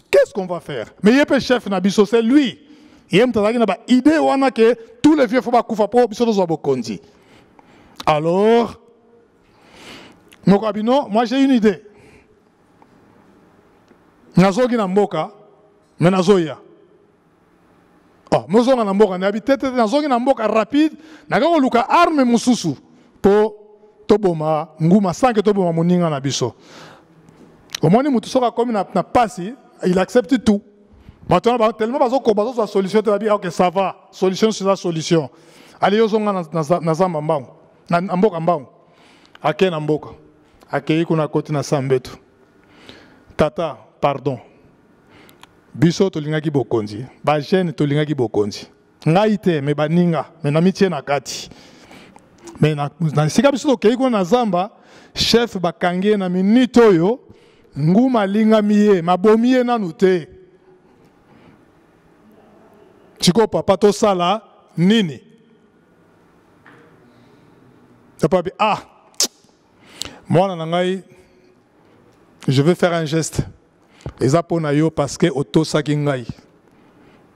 Qu'est-ce qu'on va faire? Mais yé pe chef na biso c'est lui. Yé mutu na ba idée wana que tous les vieux faut ba kufa po biso zo bokonzi. Alors Mokabino, moi j'ai une idée. Nazogi na mboka mais nazoya. Oh, mozonga na mboka na habitete nazogi na mboka rapide nakako luka arme mususu po toboma nguma sanke toboma moninga na biso. Omoni mutu soka komi na pasi, il accepte tout. Maintenant tellement bazo la solution te bien OK ça va, solution c'est la solution. Allez yozonga na zamba mbangu, na mboka mbangu. Ake na mboka. Ake kuna koti na sambetu. Tata, pardon. Biso tolingaki bokonzi, ba jeune tolingaki bokonzi. Ngai te me baninga, me na mitie na kati. Me na sika biso tokei ko na zamba, chef bakangie na minute oyo, nguma linga miye, mabomi ye nanu te. Chiko papa to sala nini? Papa bi ah. Moi na ngai je vais faire un geste. Eza pona yo parce que auto saki ngai.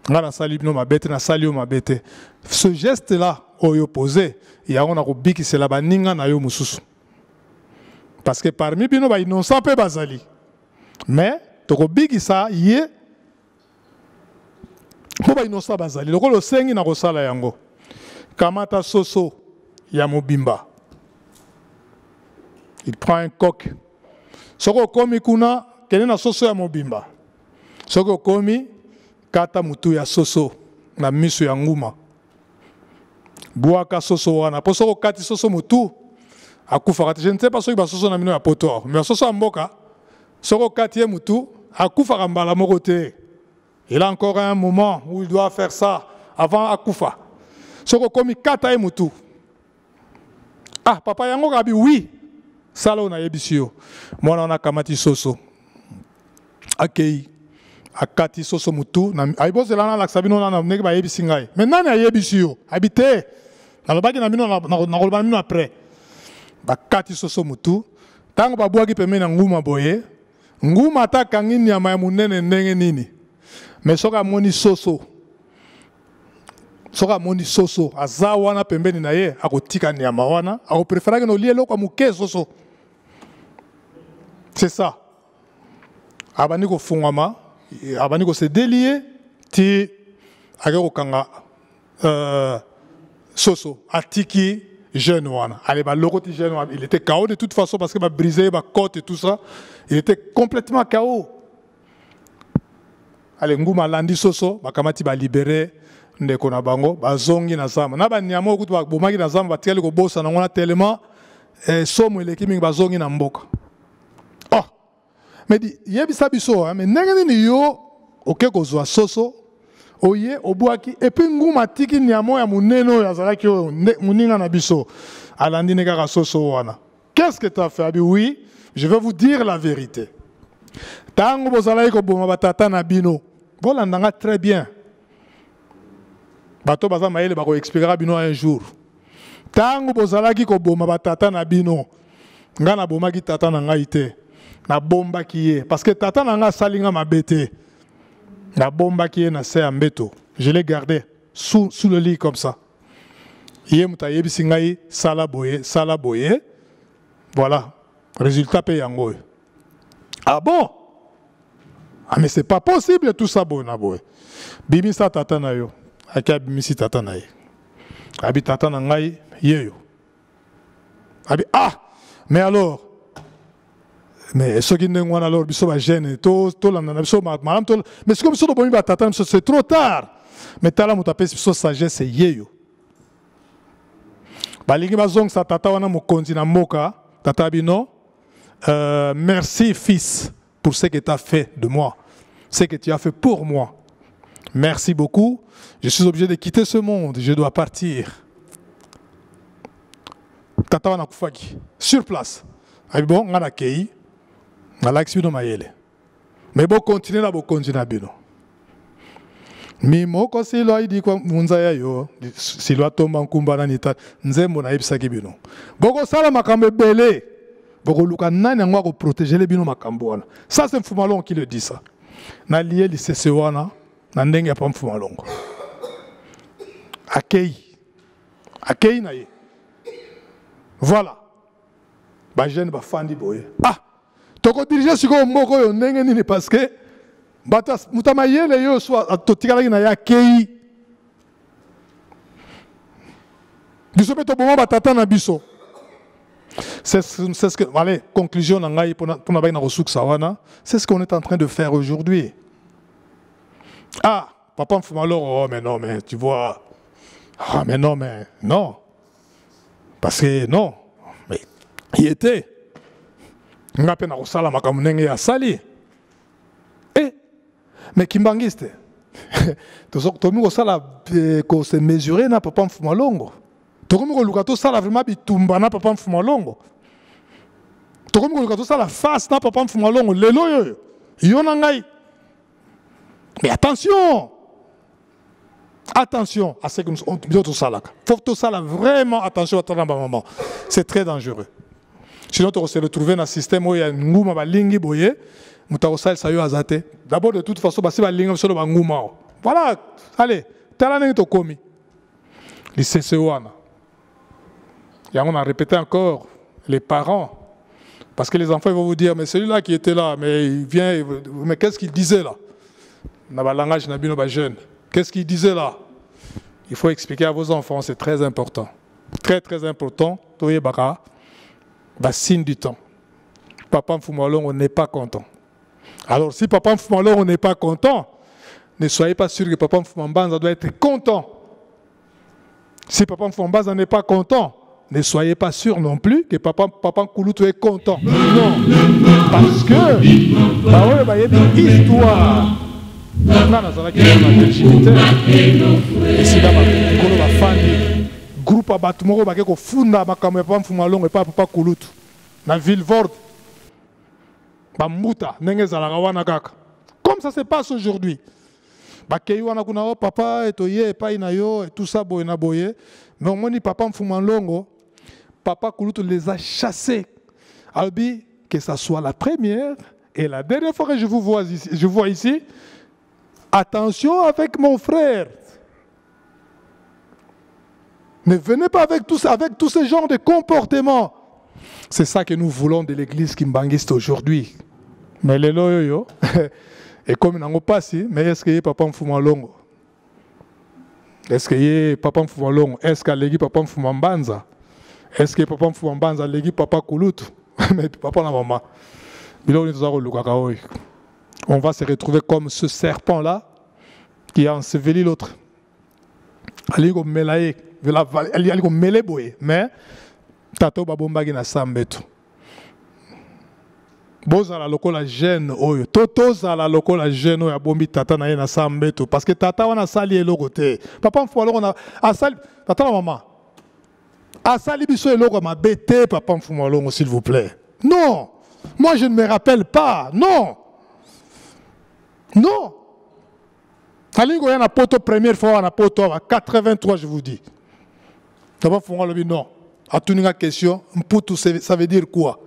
Ngana sali bino mabete na sali yo mabete. Ce geste là oyo posé, ya on a ko biki c'est la baninga na yo mususu. Parce que parmi bino ba innocent pe bazali. Mais to ko biki ça yé ko ba innocent bazali. Loko lo sengi na ko sala yango. Kamata soso ya mobimba. Il prend un coq. Soko komi kuna kene na soso ya mobimba. Soko komi kata mutu ya soso na misu ya nguma. Buaka soso wana. Po soko kati soso mutu akufa kati. Je ne sais pas soki ba soso na mino ya poto. Mais soso ya mboka soko kati ye mutu akufa kambala moko te. Il a encore un moment où il doit faire ça avant akufa. Soko komi kata ye mutu. Ah papa yango kabi oui. Salo na yebisio. Mwana na kamati soso. Akei. Akati soso mutu. Aiboze lana laksabino na negi ba yebisi ngai. Mais nani ayebisio? Habité. Na lobaki na mino na kolobana mino après. Ba kati soso mutu. Tango ba bwaki pemena nguma boye. Nguma ataka ngini ya munene ndenge nini. Mais soka moni soso. soka moni soso aza wana pembeni na ye akotika nyama wana akopreferaka na olie eloko moke soso. C'est ça. Abani kofungwama abani ko se délier ti akeko kanga soso atiki jeune wana. Allez ba loko ti jeune wana, il était KO de toute façon parce que ba brisé ba côte et tout ça, il était complètement KO. Allez nguma landi soso bakamati ba libérer ndeko na bango bazongi na zamba na ba nyamo kutu ba bomaki na zamba batikali ko bossa na ngona tellement somo eleki mingi bazongi na mboka. Oh mais di yebisa biso mais ndenge ni yo oke kozwa soso oye obwaki et puis nguma tiki nyamo ya muneno ya zalaki muninga na biso alandi ne kaka soso wana. Qu'est-ce que tu as fait? Abi oui, je vais vous dire la vérité. Tango bozalaki ko boma batata na bino bolandanga très bien. Bato baza maele bako expliquera bino un jour. Tango bozalaki ko boma batata na bino nga na bomaki tata na ngai te na bomba kiye parce que tata na nga salinga mabete na bomba kiye na se ambeto. Je l'ai gardé sous le lit comme ça. Yé muta yebisi ngai sala boye. Voilà. Résultat pe yango. Ah bon? Ah mais c'est pas possible tout ça bon boy. Bimi sa tata na yo. Akia bimi si tata na ye. Abi tata na ngai yeyo. Abi ah mais alors mais ce qui n'engwana alors biso ba gêne to la na biso madame to mais c'est comme ça bomi ba tata c'est trop tard. Mais tala mutape biso sagesse yeyo. Balingi bazong sa tata wana mokonzi na moka tata bino merci fils pour ce que tu as fait de moi, ce que tu as fait pour moi. Merci beaucoup. Je suis obligé de quitter ce monde. Je dois partir. Tata wana kufaki sur place. Abi bon, ngana kei, ngala expliquer mayele. Mais bon continuer là, bon continuer bino. Mi moko silo idi kwa munzaya yo, silo tomba nkumba na nita nzembo na ibisa kibino. Boko sala makambe belé. Pour protéger les bino makambo. Ça c'est Mfumalongo qui le dit ça. Na lié l'ICC wana, na ndenge pa Mfumalongo. Akei na ye. Voilà. Ba jeune ba fandi boye. Ah, toko diriger siko mboko yo ndenge nini parce que bata mutamayele yo so totikala na ya akei. Biso beto bomo batata na biso. C'est ce que, allez, conclusion, c'est ce qu'on est en train de faire aujourd'hui. Ah, papa Mfumalongo, oh mais non, mais tu vois, ah mais non. Parce que non, mais il était. On a peine à resala makamunenge ya sali. Eh, mais kimbangiste. Tout ça, tout le monde se mesurer na papa Mfumalongo. Tokomi ko lukato sala vraiment bitumba na papa Mfumalongo. Tokomi ko lukato sala face na papa Mfumalongo lelo yo. Yo na ngai. Mais attention. Attention à ce que nous autres salaka. Faut tout ça là vraiment attention à ton maman. C'est très dangereux. Sinon tu vas se retrouver dans un système où il y a nguma ba lingi boye, muta osal sayo azate. D'abord de toute façon ba si ba lingi solo ba nguma. Voilà, allez, tala ngi to komi. Les CCOana. Et on a répété encore, les parents, parce que les enfants vont vous dire, mais celui-là qui était là, mais il vient, mais qu'est-ce qu'il disait là? Dans le langage de jeune, qu'est-ce qu'il disait là? Il faut expliquer à vos enfants, c'est très important. Très très important, Toye Baka, signe du temps. Papa Mfumalongo n'est pas content. Alors si Papa Mfumalongo n'est pas content, ne soyez pas sûr que Papa Mfumalongo doit être content. Si Papa Mfumalongo n'est pas content, ne soyez pas sûr non plus que Papa Nkulutu est content. Non. Parce que, histoire. Groupe Abatumoro Bakeko Funda Makamé Papa Mfumalongo et Papa Nkulutu. La ville Vorde. Bamuta, Nengezalagawana Kaka. Comme ça se passe aujourd'hui. Bakeywana Kunao, papa, et Toye, et Painayo, et tout ça, Boyena Boye. Mais au moins, Papa Mfumalongo, Papa Nkulutu les a chassés. Albi, que ça soit la première et la dernière fois que je vous vois ici, attention avec mon frère. Ne venez pas avec tous ces genres de comportements. C'est ça que nous voulons de l'église kimbangiste aujourd'hui. Mais les loyo, et comme il n'a pas si, mais est-ce qu'il y a papa mfuma longo? Est-ce qu'il y a papa mfuma longo? Est-ce qu'il y a papa mfuma mbanza? Est-ce qu'il y a papa mfuma mbanza, il papa kulutu? Mais papa na maman. On va se retrouver comme ce serpent-là qui a enseveli l'autre. Mais tato babombagi na sambeto. Bozala lokola jeune oyo. Totozala lokola jeune oyo abombi tata na ye na sambeto. Parce que tata wana sali eloko te. Papa mfwa loko na asali tata na maman. Asali biso eloko mabete papa mfwa longo s'il vous plaît. Non. Moi je ne me rappelle pas. Non. Non. Alingo yana poto première fois na poto à 83 je vous dis. Papa mfwa lobi non. A toute une question, mputu ça veut dire quoi?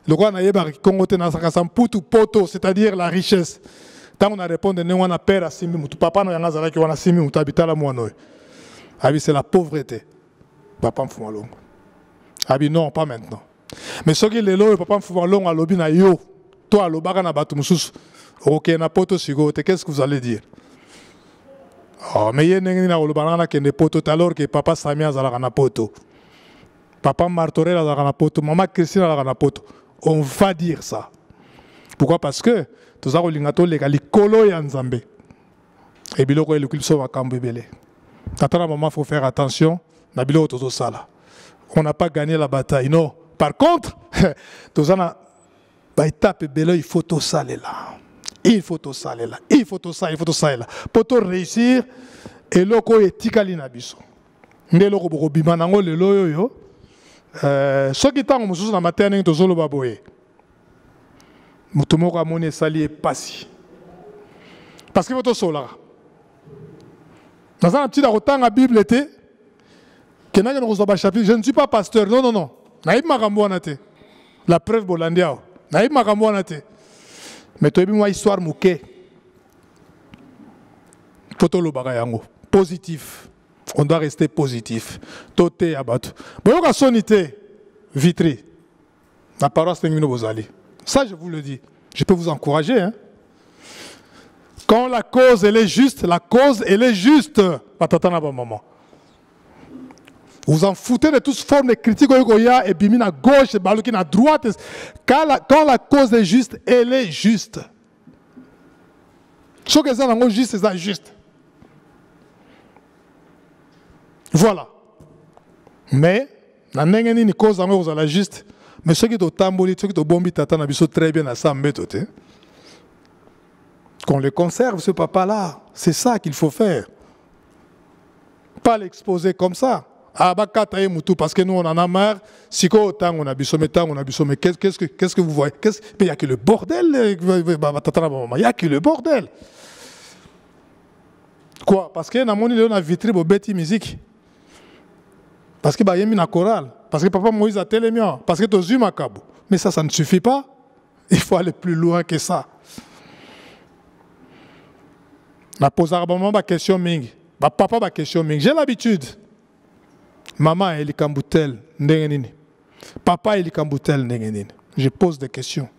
Le roi n'a pas congoté dans sa mputu poto, c'est-à-dire la richesse. Tant on a répondu, on a père à simi, mutu papa n'a pas qui on a simi, mutu habita la moine. Abi c'est la pauvreté. Papa m'fouma long. Abi non, pas maintenant. Mais ce qui est là, papa m'fouma long à l'obi na yo, toi à l'obaga na batu musus, ok na poto sigote, qu'est-ce que vous allez dire? Oh mais yé n'engi na l'obaga na kende poto, alors que papa Samia zala na poto. Papa Martorell a la poto, maman Christine a la poto. On va dire ça. Pourquoi? Parce que tous les lingato les kolo ya nzambe. Et biloko le kulso va kambebele. Tata maman faut faire attention. Na biloko tozo sala. On n'a pas gagné la bataille. Non. Par contre, tous ana ba étape belo il faut tout ça là. Il faut tout ça là. Il faut tout ça, il faut tout ça là. Pour tout réussir et loko etikali na biso. Ndelo ko bima nango le loyo yo. Ce qui est en train de matin, c'est que le baboye. Mutumo ramone sali et passi. Parce que votre sola. Dans un petit arrotant à Bible était que n'a pas chapitre. Je ne suis pas pasteur. Non non non. Naïb marambo anate. La preuve bolandia. Naïb marambo anate. Mais tu as vu moi histoire mouké. Photo le bagayango. Positif. On doit rester positif. Toté abattu. Bon, on a sonité. Vitry. La paroisse Tengmino Bozali. Ça, je vous le dis. Je peux vous encourager. Hein? Quand la cause, elle est juste, la cause, elle est juste. Maman. Vous en foutez de toutes formes de critiques. Et bimine à gauche, et balokine à droite. Quand la cause est juste, elle est juste. Ce que c'est juste, c'est ça juste. Voilà. Mais, la nengeni ni cause en la juste. Mais ceux qui sont tamboli, ceux qui sont bombi tata na biso très bien à ça méthode. Qu'on le conserve ce papa là, c'est ça qu'il faut faire. Pas l'exposer comme ça. Ah bah kataye mutu parce que nous on en a marre. Si quoi autant on a biso mais qu'est-ce que vous voyez? Il y a que le bordel. Il y a que le bordel. Quoi? Parce que na moni on a Vitry bo beti musique. Parce que bah y a mis na chorale, parce que papa Moïse a télémié, parce que tu as eu ma cabo. Mais ça ne suffit pas. Il faut aller plus loin que ça. La pose à ma question ming, bah papa ma question ming. J'ai l'habitude. Maman elle est kamboutel ndengenini. Papa elle est kamboutel ndengenini. Je pose des questions.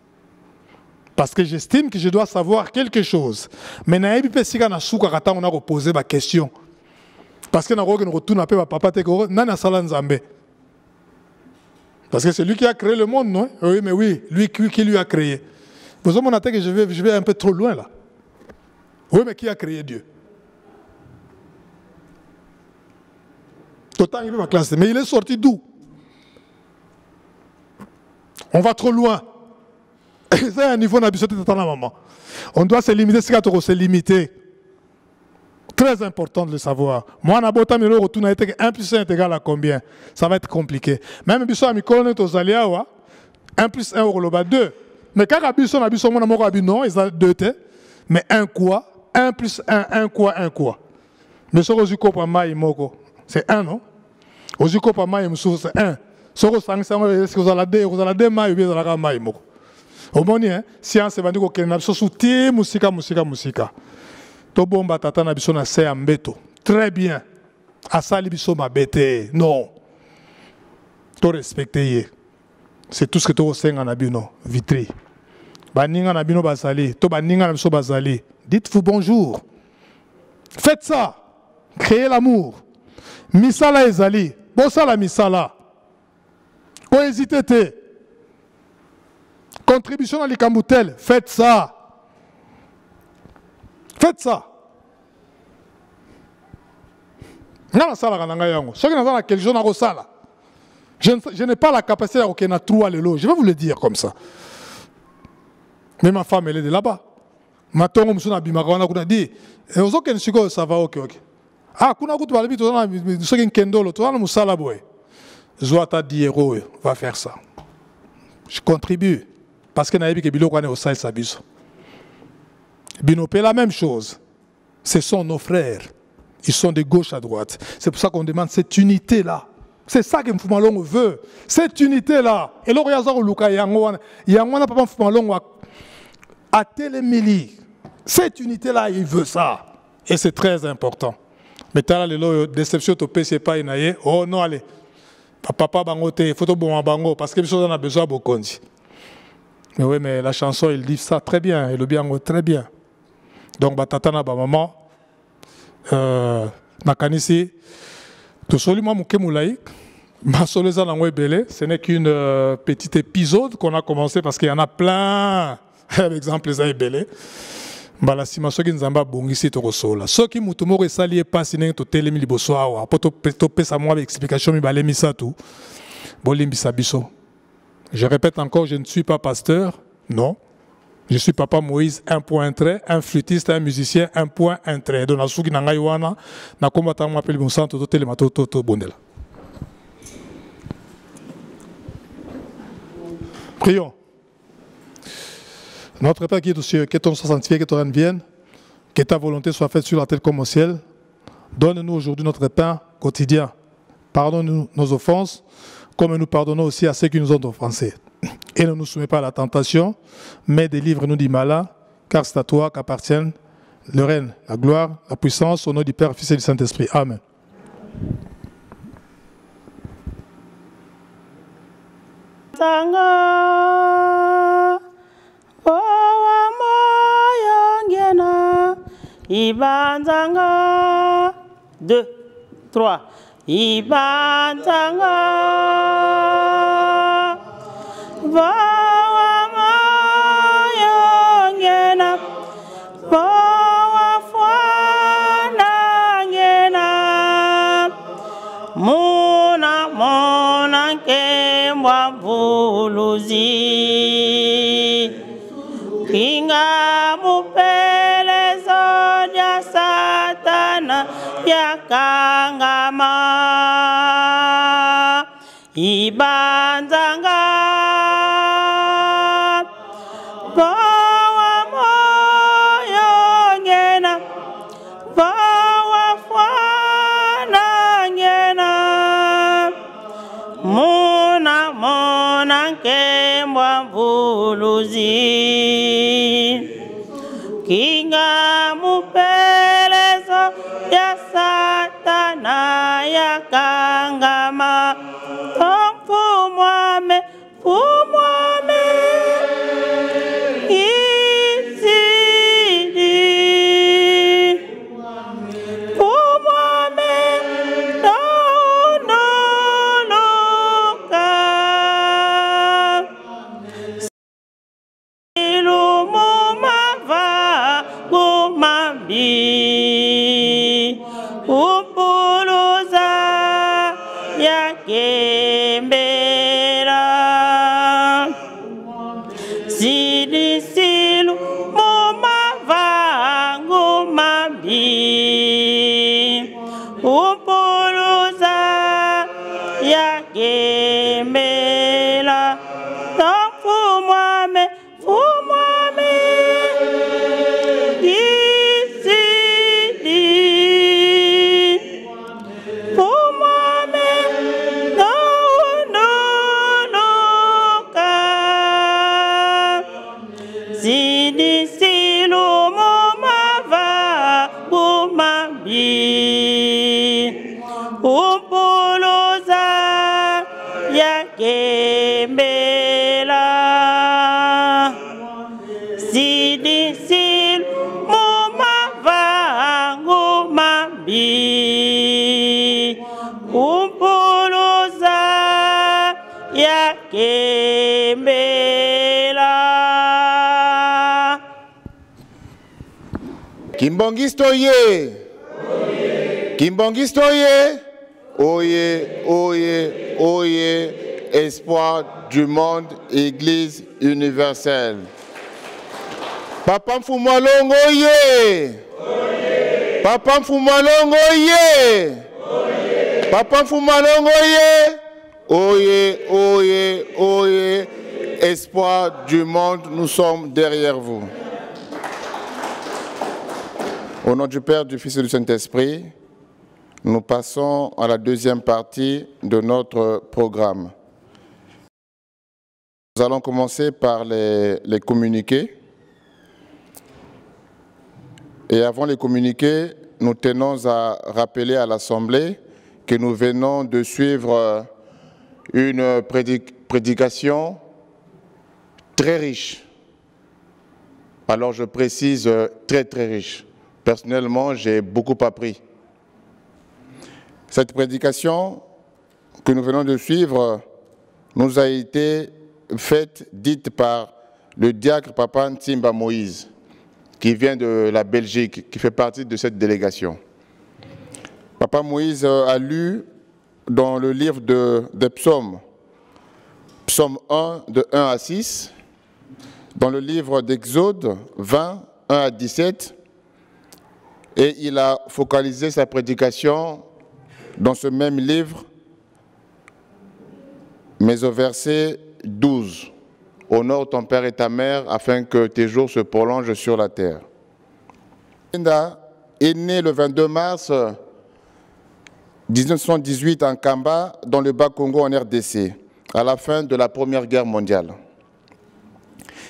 Parce que j'estime que je dois savoir quelque chose. Mais na ebi pesika na souka kata on a reposé ma question. Parce que nous retourne à papa nana salanzambe. Parce que c'est lui qui a créé le monde, non? Oui, mais oui, lui qui lui a créé. Vous avez que je vais un peu trop loin là. Oui, mais qui a créé Dieu? Total, il ma classe. Mais il est sorti d'où? On va trop loin. C'est un niveau d'habitude de la maman. On doit se limiter, c'est qu'on se limiter. Très important de le savoir. Moi, on a beau temps, mais le retour a été 1 plus 1 est égal à combien? Ça va être compliqué. Même si on a mis aux aléas, 1 plus 1 au 2. Mais quand on a mis non, ils ont 2 t. Mais 1 quoi? 1 plus 1, 1 quoi, 1 quoi? Mais ce que je c'est 1, non? Ozuko pa mai musu c'est 1. Ce que est-ce que vous allez 2 mai ou bien vous allez mai moko? Au moni, science va dire que nous avons musica. Tobomba tata na biso na se ambeto. Très bien. Asali biso mabete. Non. To respecter. C'est tout ce que tu as na nabino. Vitri. Baninga nabino basali. To baninga nabiso basali. Dites-vous bonjour. Faites ça. Créez l'amour. Misala ezali. Bosala misala. Ko hésitez. Contribution à l'Ikamoutel. Faites ça. Faites ça. Je n'ai pas la capacité à aucun trou à l'élo. Je vais vous le dire comme ça. Mais ma femme, elle est de là-bas. Ma tongue, je suis dit, ça va, ok. Ah, kuna kutu balibi, tu as un kendolo, tu as un musalaboy. Zoata 10 € va faire ça. Je contribue. Parce que naïbi ke biloko ane osai sabiso. Binopé la même chose. Ce sont nos frères. Ils sont de gauche à droite. C'est pour ça qu'on demande cette unité-là. C'est ça que Mfumalongo veut. Cette unité-là. Et là, Yazaro Luka Yangwana Papa Mfumalongo a télémili. Cette unité-là, il veut ça. Et c'est très important. Mais t'as la déception au PC pas inaye. Oh non, allez. Papa Bangote, photo bon bango. Parce que les choses en a besoin beaucoup. Mais oui, mais la chanson, il dit ça très bien. Et le bien, très bien. Donc, Batatana, maman. Nakanisi, tout seulement mon kemoulaï, ma soleza na belé, ce n'est qu'une petite épisode qu'on a commencé parce qu'il y en a plein d'exemples les belé. Bala sima soki nzamba bongisi to kosola. Soki mutu moko esali epasi nenge to telemi liboso awa, po to pesa moi explication mi balé misatu. Bolimbisa biso. Je répète encore, je ne suis pas pasteur, non. Je suis Papa Moïse, un point, un trait, un flûtiste, un musicien, un point, un trait. Donc, je suis Nangaywana, na combattant m'appelle mon centre de télémato toto bondela. Prions. Notre Père qui est aux cieux, que ton sang sanctifié, que ton règne vienne, que ta volonté soit faite sur la terre comme au ciel. Donne-nous aujourd'hui notre pain quotidien. Pardonne-nous nos offenses, comme nous pardonnons aussi à ceux qui nous ont offensés. Et ne nous soumets pas à la tentation, mais délivre-nous du malin, car c'est à toi qu'appartiennent le règne, la gloire, la puissance, au nom du Père, Fils et du Saint-Esprit. Amen. Ibanzanga 2, 3. Ibanzanga Vawa moyongena Vawa fwana ngena Muna mona kembwa buluzi Kinga mupele zodia satana yakangama Ibanzanga Vawa moyongena Vawa fwana ngena Muna mona kembwa buluzi Kinga mupelezo ya satana ya kangama Fumwame izidi Fumwame naunuluka Ilumumava gumambi Upuluza ya kembera Silisilu mumavangu mambi Upuluza ya kembera Fumwame Fumwame Isi Kimbangiste oye. Kimbangiste oye. Oye, oye, oye. Espoir du monde, Église universelle. Papa Mfumwalongo oye. Papa Mfumwalongo oye. Papa Mfumwalongo oye. Oye, oye, oye. Espoir du monde, nous sommes derrière vous. Au nom du Père, du Fils et du Saint-Esprit, nous passons à la deuxième partie de notre programme. Nous allons commencer par les communiqués. Et avant les communiqués, nous tenons à rappeler à l'Assemblée que nous venons de suivre une prédication très riche. Alors je précise très très riche. Personnellement, j'ai beaucoup appris. Cette prédication que nous venons de suivre nous a été faite, dite par le diacre Papa Ntimba Moïse, qui vient de la Belgique, qui fait partie de cette délégation. Papa Moïse a lu dans le livre des psaumes, psaume 1, de 1 à 6, dans le livre d'Exode 20, 1 à 17, et il a focalisé sa prédication dans ce même livre, mais au verset 12. Honore ton père et ta mère afin que tes jours se prolongent sur la terre. Linda est né le 22 mars 1918 en Kamba, dans le Bas-Congo en RDC, à la fin de la Première Guerre mondiale.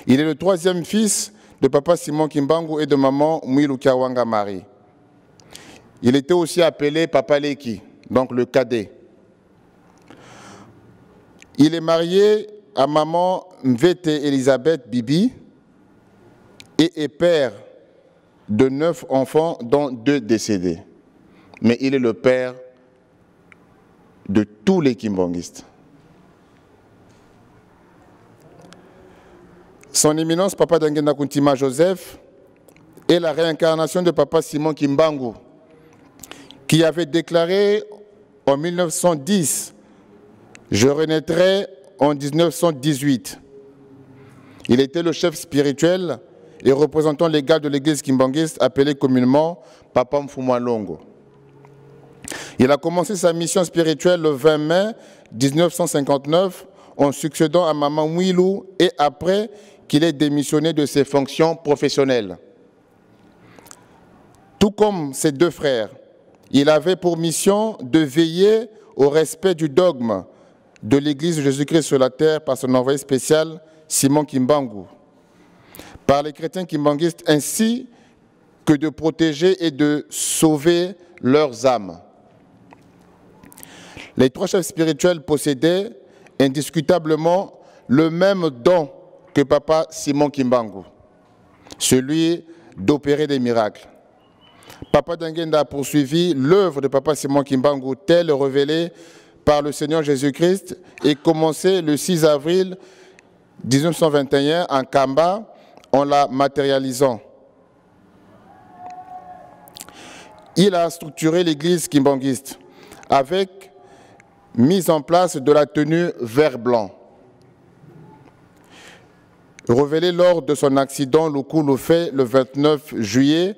Il est le troisième fils de papa Simon Kimbangu et de maman Mwilu Kiawanga Marie. Il était aussi appelé Papa Leki, donc le cadet. Il est marié à maman Mvete Elisabeth Bibi et est père de 9 enfants, dont 2 décédés. Mais il est le père de tous les kimbanguistes. Son éminence, Papa Dangenda Kuntima Joseph, est la réincarnation de Papa Simon Kimbangu, qui avait déclaré en 1910 « Je renaîtrai en 1918 ». Il était le chef spirituel et représentant légal de l'église kimbanguiste, appelé communément Papa Mfumwalongo. Il a commencé sa mission spirituelle le 20 mai 1959 en succédant à Maman Mwilu et après qu'il ait démissionné de ses fonctions professionnelles. Tout comme ses 2 frères, il avait pour mission de veiller au respect du dogme de l'Église de Jésus-Christ sur la terre par son envoyé spécial Simon Kimbangu, par les chrétiens kimbanguistes, ainsi que de protéger et de sauver leurs âmes. Les 3 chefs spirituels possédaient indiscutablement le même don que Papa Simon Kimbangu, celui d'opérer des miracles. Papa Dangenda a poursuivi l'œuvre de Papa Simon Kimbangu, telle révélée par le Seigneur Jésus-Christ, et commencé le 6 avril 1921 en Kamba, en la matérialisant. Il a structuré l'église kimbanguiste avec mise en place de la tenue vert-blanc. Révélé lors de son accident Luku-Lufé le 29 juillet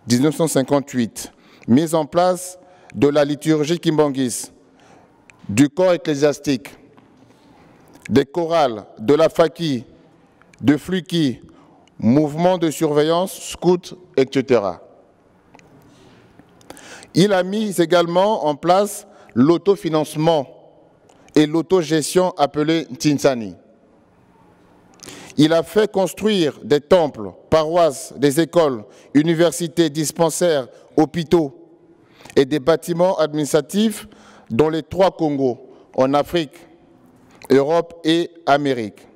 1958. Mise en place de la liturgie kimbanguiste, du corps ecclésiastique, des chorales, de la faki, de fluki, mouvements de surveillance, scouts, etc. Il a mis également en place l'autofinancement et l'autogestion appelée Tinsani. Il a fait construire des temples, paroisses, des écoles, universités, dispensaires, hôpitaux et des bâtiments administratifs dans les 3 Congos, en Afrique, Europe et Amérique.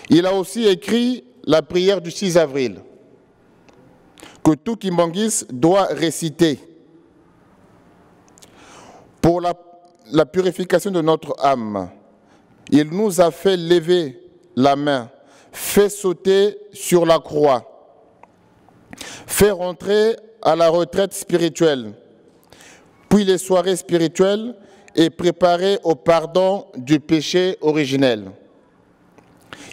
Il a aussi écrit la prière du 6 avril, que tout kimbanguiste doit réciter pour la purification de notre âme. Il nous a fait lever la main, fait sauter sur la croix, fait rentrer à la retraite spirituelle, puis les soirées spirituelles et préparé au pardon du péché originel.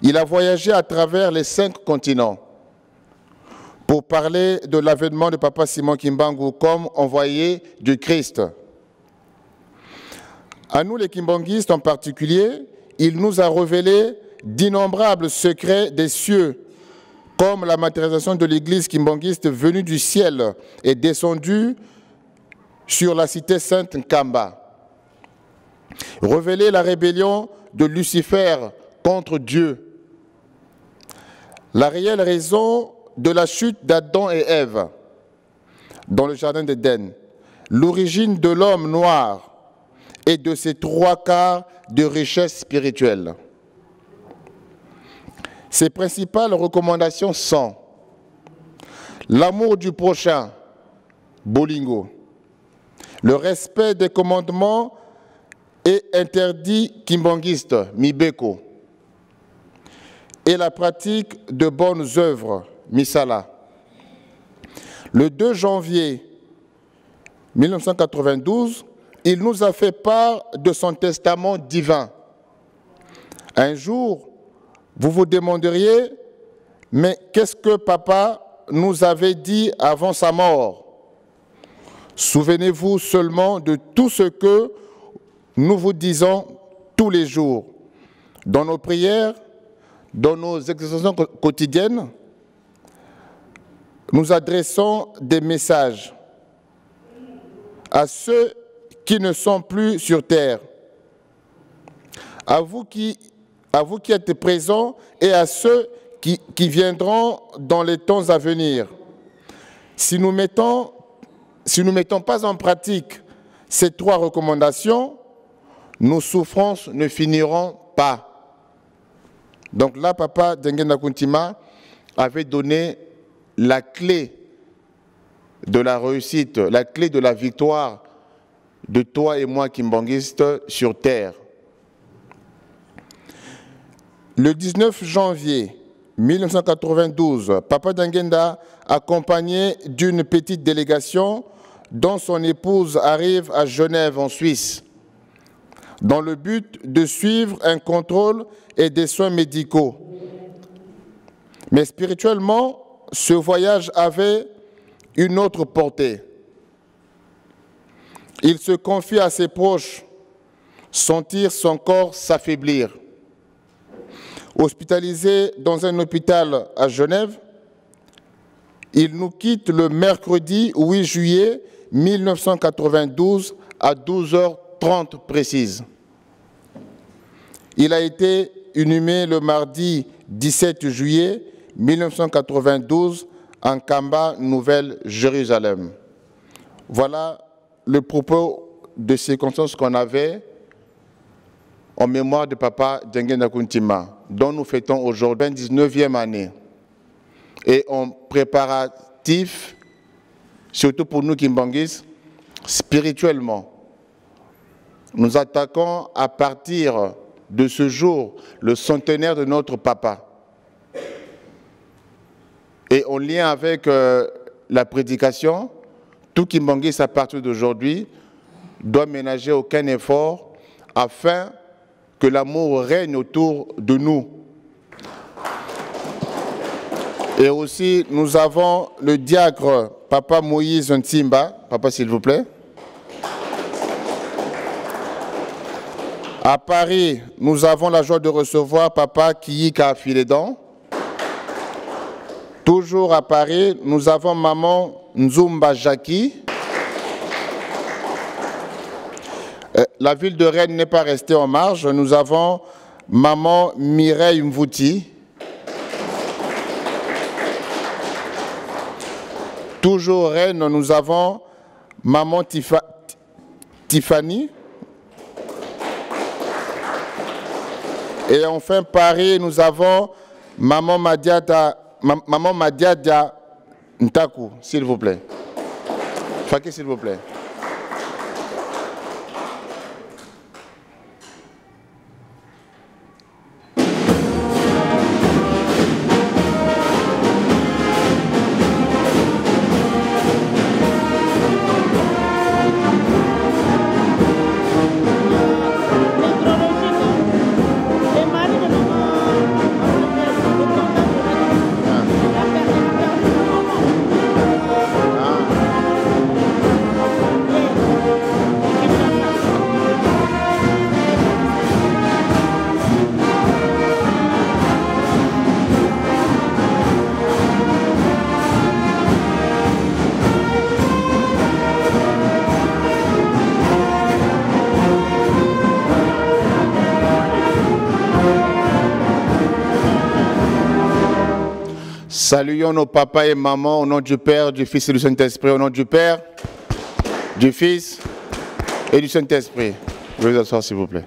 Il a voyagé à travers les 5 continents pour parler de l'avènement de Papa Simon Kimbangu comme envoyé du Christ. À nous les Kimbanguistes en particulier, il nous a révélé d'innombrables secrets des cieux, comme la matérialisation de l'Église kimbanguiste venue du ciel et descendue sur la cité sainte Nkamba. Révéler la rébellion de Lucifer contre Dieu. La réelle raison de la chute d'Adam et Ève dans le jardin d'Éden. L'origine de l'homme noir et de ses 3/4 de richesse spirituelle. Ses principales recommandations sont l'amour du prochain, Bolingo, le respect des commandements et interdits kimbanguistes, Mibeko, et la pratique de bonnes œuvres, Misala. Le 2 janvier 1992, il nous a fait part de son testament divin. Un jour, vous vous demanderiez, mais qu'est-ce que papa nous avait dit avant sa mort? Souvenez-vous seulement de tout ce que nous vous disons tous les jours, dans nos prières, dans nos exercices quotidiennes. Nous adressons des messages à ceux qui ne sont plus sur terre, à vous qui êtes présents et à ceux qui viendront dans les temps à venir. Si nous ne mettons pas en pratique ces 3 recommandations, nos souffrances ne finiront pas. Donc là, Papa Dengenda Kuntima avait donné la clé de la réussite, la clé de la victoire de toi et moi, kimbanguistes, sur terre. Le 19 janvier 1992, Papa Dengenda, accompagné d'une petite délégation dont son épouse arrive à Genève, en Suisse, dans le but de suivre un contrôle et des soins médicaux. Mais spirituellement, ce voyage avait une autre portée. Il se confie à ses proches, sentir son corps s'affaiblir. Hospitalisé dans un hôpital à Genève, il nous quitte le mercredi 8 juillet 1992 à 12h30 précise. Il a été inhumé le mardi 17 juillet 1992 en Kamba, Nouvelle-Jérusalem. Voilà le propos de circonstances qu'on avait en mémoire de Papa Dengenda Kuntima, dont nous fêtons aujourd'hui la 19e année. Et en préparatif, surtout pour nous Kimbanguistes, spirituellement, nous attaquons à partir de ce jour le centenaire de notre papa. Et en lien avec la prédication, tout Kimbanguiste à partir d'aujourd'hui doit ménager aucun effort afin que l'amour règne autour de nous. Et aussi, nous avons le diacre Papa Moïse Ntimba. Papa, s'il vous plaît. À Paris, nous avons la joie de recevoir Papa Kiyika Filédan. Toujours à Paris, nous avons Maman Nzumba Jackie. La ville de Rennes n'est pas restée en marge. Nous avons Maman Mireille Mvouti. Toujours Rennes, nous avons Maman Tiffany. Et enfin, Paris, nous avons Maman Madiada Ntaku, s'il vous plaît. Faki, s'il vous plaît. Saluons nos papas et mamans au nom du Père, du Fils et du Saint-Esprit. Au nom du Père, du Fils et du Saint-Esprit. Veuillez vous asseoir s'il vous plaît.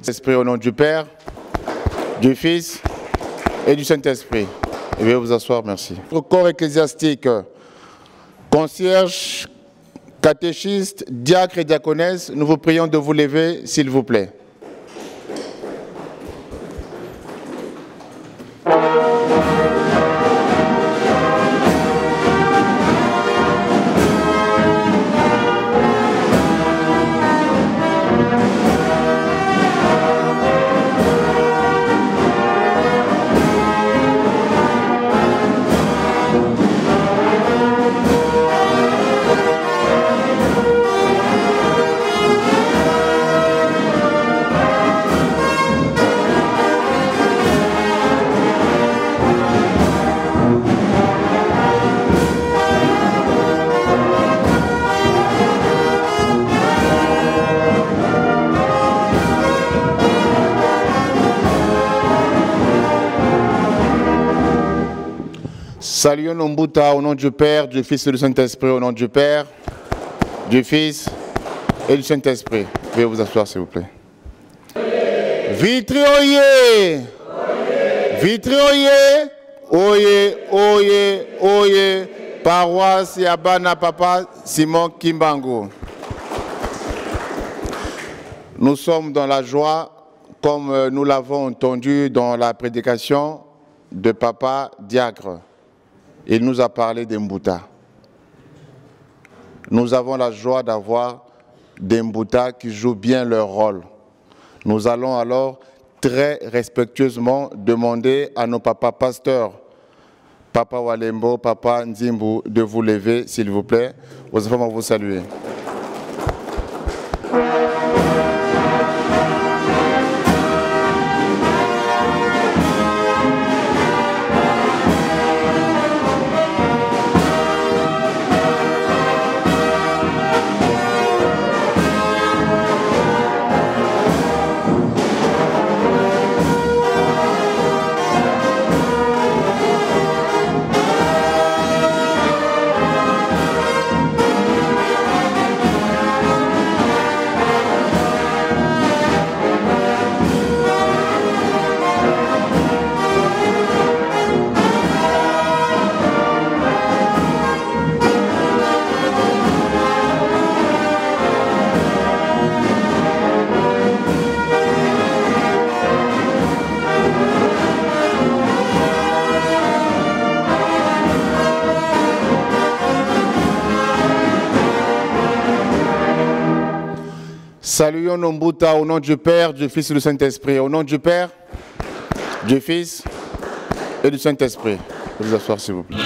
Esprit au nom du Père, du Fils et du Saint-Esprit. Et veuillez vous asseoir, merci. Au corps ecclésiastique, concierge, catéchiste, diacre et diaconesse, nous vous prions de vous lever, s'il vous plaît. Saluons nos Mbuta au nom du Père, du Fils et du Saint-Esprit, au nom du Père, du Fils et du Saint-Esprit. Veuillez vous asseoir, s'il vous plaît. Vitry, oyez! Vitry, oyez! Oyez, oyez, oyez! Paroisse Yabana Papa Simon Kimbangu. Nous sommes dans la joie, comme nous l'avons entendu dans la prédication de Papa Diacre. Il nous a parlé des Mbuta. Nous avons la joie d'avoir des Mbuta qui jouent bien leur rôle. Nous allons alors très respectueusement demander à nos papas pasteurs, Papa Walembo, Papa Nzimbu, de vous lever, s'il vous plaît. Vos enfants vont vous saluer. Saluons Nombuta au nom du Père, du Fils et du Saint-Esprit. Au nom du Père, du Fils et du Saint-Esprit. Vous vous asseoir s'il vous plaît.